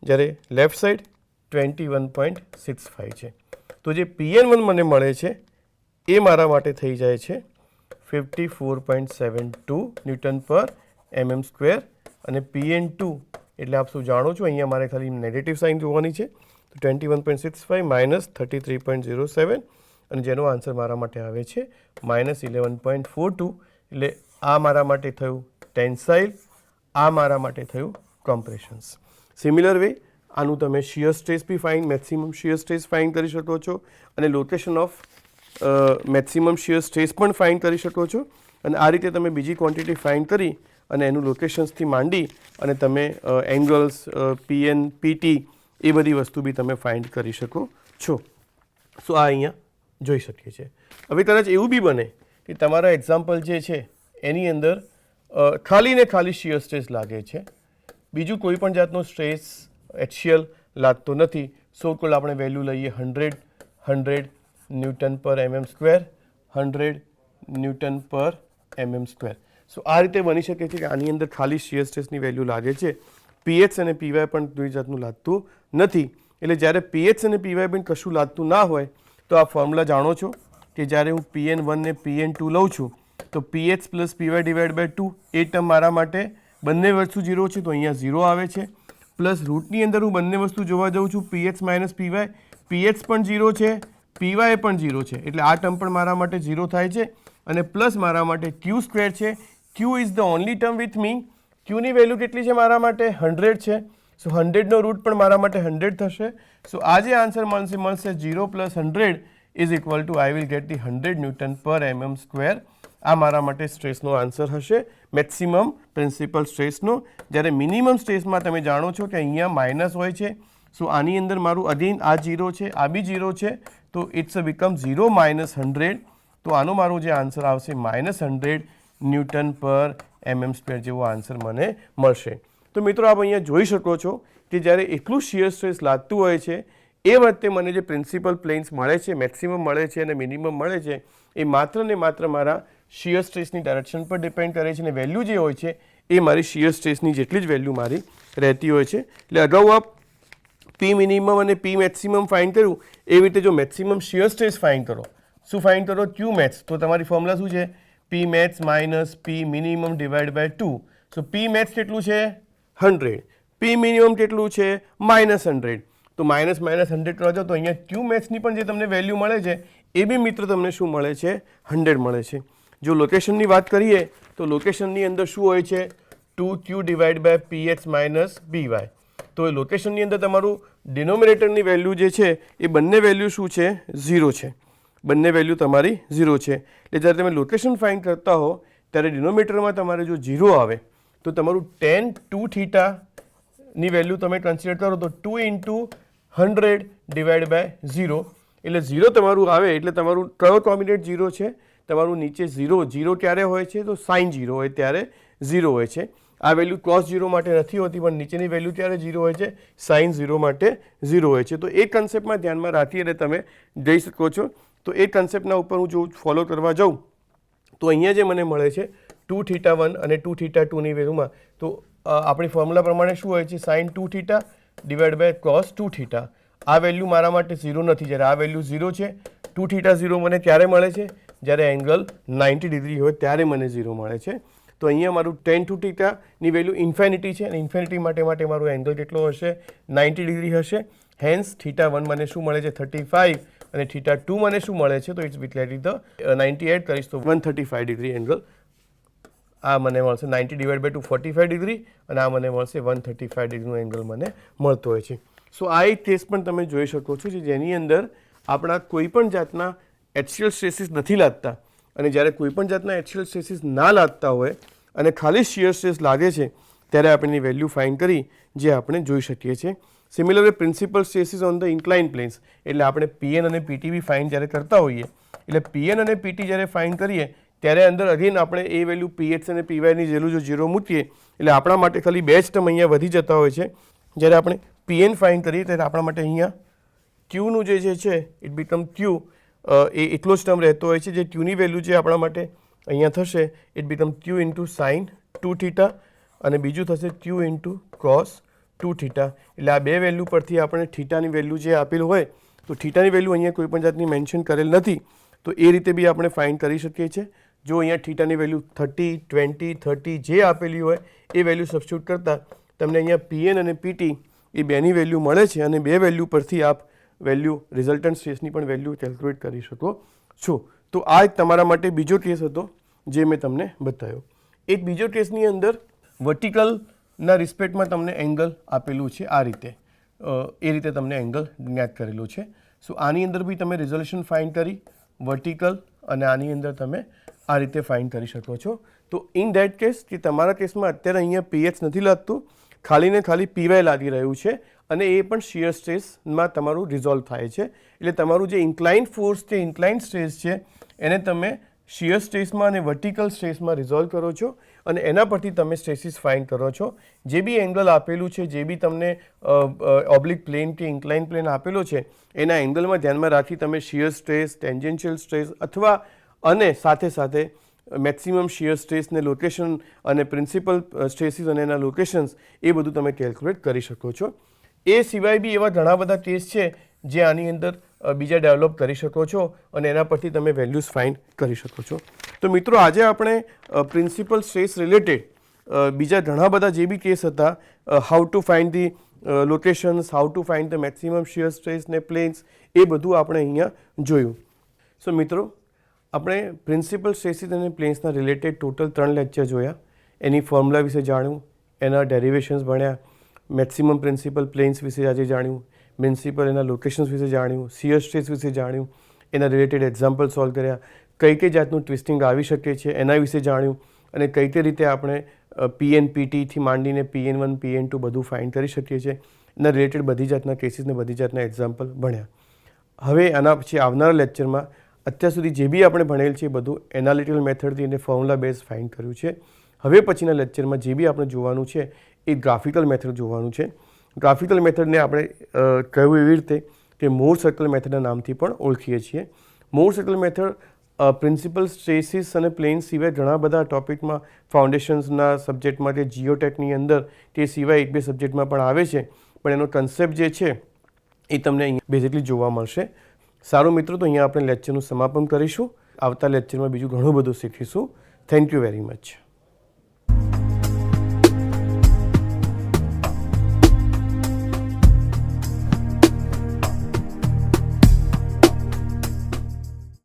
જ્યારે લેફ્ટ સાઈડ 21.65 છે. તો જે PN1 મને મળે છે એ મારા માટે થઈ જાય છે 54.72 ન્યૂટન પર mm સ્ક્વેર અને PN2 એટલે આપ શું જાણો છો અહીંયા મારે ખાલી નેગેટિવ સાઇન જોવાની છે. તો 21.65 માઇનસ 33.07 અને જેનો આન્સર મારા માટે આવે છે -11.42. એટલે આ મારા માટે થયું ટેન્સાઇલ, આ મારા માટે થયું કમ્પ્રેશન્સ. સિમિલર વે આનું તમે shear stress be find, maximum shear stress find કરી શકો છો અને location of maximum shear stress પણ ફાઇન્ડ કરી શકો છો. અને આ રીતે તમે બીજી ક્વોન્ટિટી ફાઇન્ડ કરી અને એનું લોકેશન્સથી માંડી અને તમે એંગલ્સ PN PT એ બધી વસ્તુ બી તમે ફાઇન્ડ કરી શકો છો. સો આ અહીંયા જોઈ શકીએ છીએ. હવે કદાચ એવું બી બને કે તમારા એક્ઝામ્પલ જે છે એની અંદર ખાલી ને ખાલી શિયર સ્ટ્રેસ લાગે છે, બીજું કોઈ પણ જાતનો સ્ટ્રેસ એક્સિયલ લાગતો નથી. સો કુલ આપણે વેલ્યુ લઈએ 100 ન્યૂટન પર mm સ્ક્વેર, 100 ન્યૂટન પર mm સ્ક્વેર. સો આ રીતે બની શકે છે કે આની અંદર ખાલી શિયર સ્ટ્રેસની વેલ્યુ લાગે છે, PH અને PY પણ કોઈ જાતનું લાગતું નથી. એટલે જ્યારે PH અને PY પણ કશું લાગતું ના હોય તો આ ફોર્મ્યુલા જાણો છો કે જ્યારે હું PN1 ને PN2 લઉં છું તો PH plus PY divide by 2 એ ટર્મ મારા માટે બંને વસ્તુ 0 છે તો અહીંયા 0 આવે છે. પ્લસ રૂટની અંદર હું બંને વસ્તુ જોવા જાઉં છું PH માઇનસ PY, PH પણ 0 છે, PY પણ 0 છે એટલે આ ટર્મ પણ મારા માટે 0 થાય છે. અને પ્લસ મારા માટે Q સ્ક્વેર છે. Q is the only term with me. Qની વેલ્યુ કેટલી છે મારા માટે? 100 છે. સો 100નો રૂટ પણ મારા માટે 100 થશે. સો આ જે આન્સર મળશે 0 plus 100 is equal to I will get the 100 newton પર mm સ્ક્વેર. આ મારા માટે સ્ટ્રેસનો આન્સર હશે મેક્સિમમ પ્રિન્સિપલ સ્ટ્રેસનો. જ્યારે મિનિમમ સ્ટ્રેસમાં તમે જાણો છો કે અહીંયા માઇનસ હોય છે. સો આની અંદર મારું અગેન આ 0 છે, આ બી 0 છે તો ઇટ્સ બીકમ 0 માઇનસ 100. તો આનો મારો જે આન્સર આવશે -100 ન્યૂટન પર mm સ્ક્વેર જેવો આન્સર મને મળશે. તો મિત્રો આપ અહીંયા જોઈ શકો છો કે જ્યારે એટલું શિયર સ્ટ્રેસ લાગતું હોય છે એ વખતે મને જે પ્રિન્સિપલ પ્લેન્સ મળે છે, મેક્સિમમ મળે છે અને મિનિમમ મળે છે એ માત્ર ને માત્ર મારા શિયર સ્ટ્રેસની ડાયરેક્શન પર ડિપેન્ડ કરે છે અને વેલ્યુ જે હોય છે એ મારી શિયર સ્ટ્રેસની જેટલી જ વેલ્યુ મારી રહેતી હોય છે. એટલે અગાઉ આપ P મિનિમમ અને P મેક્સિમમ ફાઇન્ડ કર્યું એવી રીતે જો મેક્સિમમ શિયર સ્ટ્રેસ ફાઇન્ડ કરો, શું ફાઇન્ડ કરો? Q max. તો તમારી ફોર્મ્યુલા શું છે? P max minus P minimum divide by 2. So P max કેટલું છે? 100. P મિનિમમ કેટલું છે? -100. તો -100 કરવા જાઓ તો અહીંયા Q મેક્સની પણ જે તમને વેલ્યુ મળે છે એ બી મિત્ર તમને શું મળે છે? 100 મળે છે. જો લોકેશનની વાત કરીએ તો લોકેશનની અંદર શું હોય છે? 2q divide by px minus py. તો લોકેશનની અંદર તમારું ડિનોમિનેટરની વેલ્યુ જે છે એ બંને વેલ્યુ શું છે? 0 છે. બંને વેલ્યુ તમારી 0 છે. એટલે જ્યારે તમે લોકેશન ફાઇન્ડ કરતા હો ત્યારે ડિનોમિનેટરમાં તમારે જો 0 આવે તો તમારું tan 2θની વેલ્યુ તમે કન્સિડર કરો તો 2 into 100 ડિવાઈડ બાય 0, એટલે 0 તમારું આવે એટલે તમારું કયો કોમ્બિનેટ 0 છે? તમારું નીચે 0 ક્યારે હોય છે? તો sin 0 હોય ત્યારે 0 હોય છે. આ વેલ્યુ cos 0 માટે નથી હોતી, પણ નીચેની વેલ્યુ ત્યારે 0 હોય છે, sin 0 માટે 0 હોય છે. તો એ કન્સેપ્ટમાં ધ્યાનમાં રાખી અને તમે જઈ શકો છો. તો એ કન્સેપ્ટના ઉપર હું જો ફોલો કરવા જાઉં તો અહીંયા જે મને મળે છે 2θ1 અને 2θ2ની વેલ્યુમાં, તો આપણી ફોર્મ્યુલા પ્રમાણે શું હોય છે? sin 2θ divide by cos 2θ. આ વેલ્યુ મારા માટે 0 નથી, જ્યારે આ વેલ્યુ 0 છે. 2θ0 મને ક્યારે મળે છે? જ્યારે એંગલ 90 ડિગ્રી હોય ત્યારે મને 0 મળે છે. તો અહીંયા મારું tan 2θની વેલ્યુ ઇન્ફિનિટી છે અને ઇન્ફિનિટી માટે મારું એંગલ કેટલો હશે? 90 ડિગ્રી હશે. હેન્સ θ1 મને શું મળે છે? 35 અને θ2 મને શું મળે છે? તો ઇટ્સ વિથ ધ 98 કરીશ તો 135 ડિગ્રી એંગલ આ મને મળશે. 90 ડિવાઈડ બાય 2 45 ડિગ્રી અને આ મને મળશે 135 ડિગ્રીનો એંગલ મને મળતો હોય છે. સો આ એક કેસ પણ તમે જોઈ શકો છો જેની અંદર આપણા કોઈ પણ જાતના એક્સિયલ સ્ટ્રેસીસ નથી લાગતા, અને જ્યારે કોઈ પણ જાતના એક્સિયલ સ્ટ્રેસીસ ના લાગતા હોય અને ખાલી શિયર સ્ટ્રેસ લાગે છે ત્યારે આપણે વેલ્યુ ફાઇન્ડ કરી જે આપણે જોઈ શકીએ છીએ. Similarly principal stresses on the incline planes, એટલે આપણે પીએન અને પીટી બી ફાઇન્ડ જ્યારે કરતા હોઈએ, એટલે પીએન અને પીટી જ્યારે ફાઇન્ડ કરીએ ત્યારે અંદર અગેન આપણે એ વેલ્યુ પીએક્સ અને પીવાયની વેલ્યુ જો 0 મૂકીએ એટલે આપણા માટે ખાલી બે જ ટર્મ અહીંયા વધી જતા હોય છે. જ્યારે આપણે પીએન ફાઇન્ડ કરીએ ત્યારે આપણા માટે અહીંયા ક્યુનું જે છે ઇટ બીકમ ક્યુ, એ એટલો જ ટર્મ રહેતો હોય છે. જે ક્યુની વેલ્યુ જે આપણા માટે અહીંયા થશે it become q into sine 2θ અને બીજું થશે ક્યુ ઇન્ટુ કોસ 2θ. એટલે આ બે વેલ્યુ પરથી આપણે થીટાની વેલ્યુ જે આપેલું હોય તો થીટાની વેલ્યુ અહીંયા કોઈ પણ જાતની મેન્શન કરેલ નથી, તો એ રીતે બી આપણે ફાઇન્ડ કરી શકીએ છીએ. જો અહીંયા થીટાની વેલ્યુ 30, 20, 30 જે આપેલી હોય એ વેલ્યુ સબસ્ટિટ્યૂટ કરતાં તમને અહીંયા પીએન અને પીટી એ બેની વેલ્યુ મળે છે અને બે વેલ્યુ પરથી આપ વેલ્યુ રિઝલ્ટન્ટ સ્ટ્રેસની પણ વેલ્યુ કેલ્ક્યુલેટ કરી શકો છો. તો આ એક તમારા માટે બીજો કેસ હતો જે મેં તમને બતાવ્યો. એક બીજો કેસની અંદર વર્ટિકલના રિસ્પેક્ટમાં તમને એંગલ આપેલું છે આ રીતે, એ રીતે તમને એંગલ જ્ઞાત કરેલું છે. સો આની અંદર બી તમે રિઝોલ્યુશન ફાઇન્ડ કરી વર્ટિકલ અને આની અંદર તમે આ રીતે ફાઇન્ડ કરી શકો છો. તો ઇન ધેટ કેસ કે તમારા કેસમાં અત્યારે અહીંયા પીએચ નથી લાગતું, ખાલી ને ખાલી પીવાય લાગી રહ્યું છે અને એ પણ શિયર સ્ટ્રેસમાં તમારું રિઝોલ્વ થાય છે. એટલે તમારું જે ઇન્ક્લાઇન્ડ ફોર્સ છે, ઇન્ક્લાઇન્ડ સ્ટ્રેસ છે એને તમે શિયર સ્ટ્રેસમાં અને વર્ટિકલ સ્ટ્રેસમાં રિઝોલ્વ કરો છો અને એના પરથી તમે સ્ટ્રેસીસ ફાઇન્ડ કરો છો. જે બી એંગલ આપેલું છે, જે બી તમને ઓબ્લિક પ્લેન કે ઇન્ક્લાઇન પ્લેન આપેલો છે એના એંગલમાં ધ્યાનમાં રાખી તમે શિયર સ્ટ્રેસ, ટેન્જન્શિયલ સ્ટ્રેસ અથવા અને સાથે સાથે મેક્સિમમ શિયર સ્ટ્રેસને લોકેશન અને પ્રિન્સિપલ સ્ટ્રેસીસ અને એના લોકેશન્સ એ બધું તમે કેલ્ક્યુલેટ કરી શકો છો. એ સિવાય બી એવા ઘણા બધા કેસ છે જે આની અંદર બીજા ડેવલપ કરી શકો છો અને એના પરથી તમે વેલ્યુઝ ફાઇન્ડ કરી શકો છો. તો મિત્રો આજે આપણે પ્રિન્સિપલ સ્ટ્રેસ રિલેટેડ બીજા ઘણા બધા જે બી કેસ હતા, how to find the locations, how to find the maximum shear stress ને પ્લેન્સ, એ બધું આપણે અહીંયા જોયું. સો મિત્રો આપણે પ્રિન્સિપલ સ્ટ્રેસીસ અને પ્લેન્સના રિલેટેડ ટોટલ 3 લેક્ચર જોયા. એની ફોર્મ્યુલા વિશે જાણ્યું, એના ડેરિવેશન્સ ભણ્યા, મેક્સિમમ પ્રિન્સિપલ પ્લેન્સ વિશે આજે જાણ્યું, પ્રિન્સિપલ એના લોકેશન્સ વિશે જાણ્યું, શિયર સ્ટ્રેસ વિશે જાણ્યું, એના રિલેટેડ એક્ઝામ્પલ સોલ્વ કર્યા, કઈ જાતનું ટ્વિસ્ટિંગ આવી શકે છે એના વિશે જાણ્યું અને કઈ રીતે આપણે પીએન પીટીથી માંડીને PN1 PN2 બધું ફાઇન્ડ કરી શકીએ છીએ. એના રિલેટેડ બધી જાતના કેસીસને બધી જાતના એક્ઝામ્પલ ભણ્યા. હવે આના પછી આવનારા લેક્ચરમાં અત્યાર સુધી જે બી આપણે ભણેલ છે એ બધું એનાલિટિકલ મેથડથી અને ફોર્મ્યુલા બેઝ ફાઇન્ડ કર્યું છે. હવે પછીના લેક્ચરમાં જે બી આપણે જોવાનું છે એ ગ્રાફિકલ મેથડ જોવાનું છે. ગ્રાફિકલ મેથડને આપણે કહ્યું એવી રીતે કે મોર સર્કલ મેથડના નામથી પણ ઓળખીએ છીએ. મોર સર્કલ મેથડ પ્રિન્સિપલ સ્ટ્રેસીસ અને પ્લેન્સ સિવાય ઘણા બધા ટોપિકમાં ફાઉન્ડેશન્સના સબ્જેક્ટમાં કે જીઓટેકની અંદર તે સિવાય 1-2 સબ્જેક્ટમાં પણ આવે છે, પણ એનો કન્સેપ્ટ જે છે એ તમને અહીંયા બેઝિકલી જોવા મળશે. સારું મિત્રો, તો અહીંયા આપણે લેક્ચરનું સમાપન કરીશું. આવતા લેક્ચરમાં બીજું ઘણું બધું શીખીશું. Thank you very much.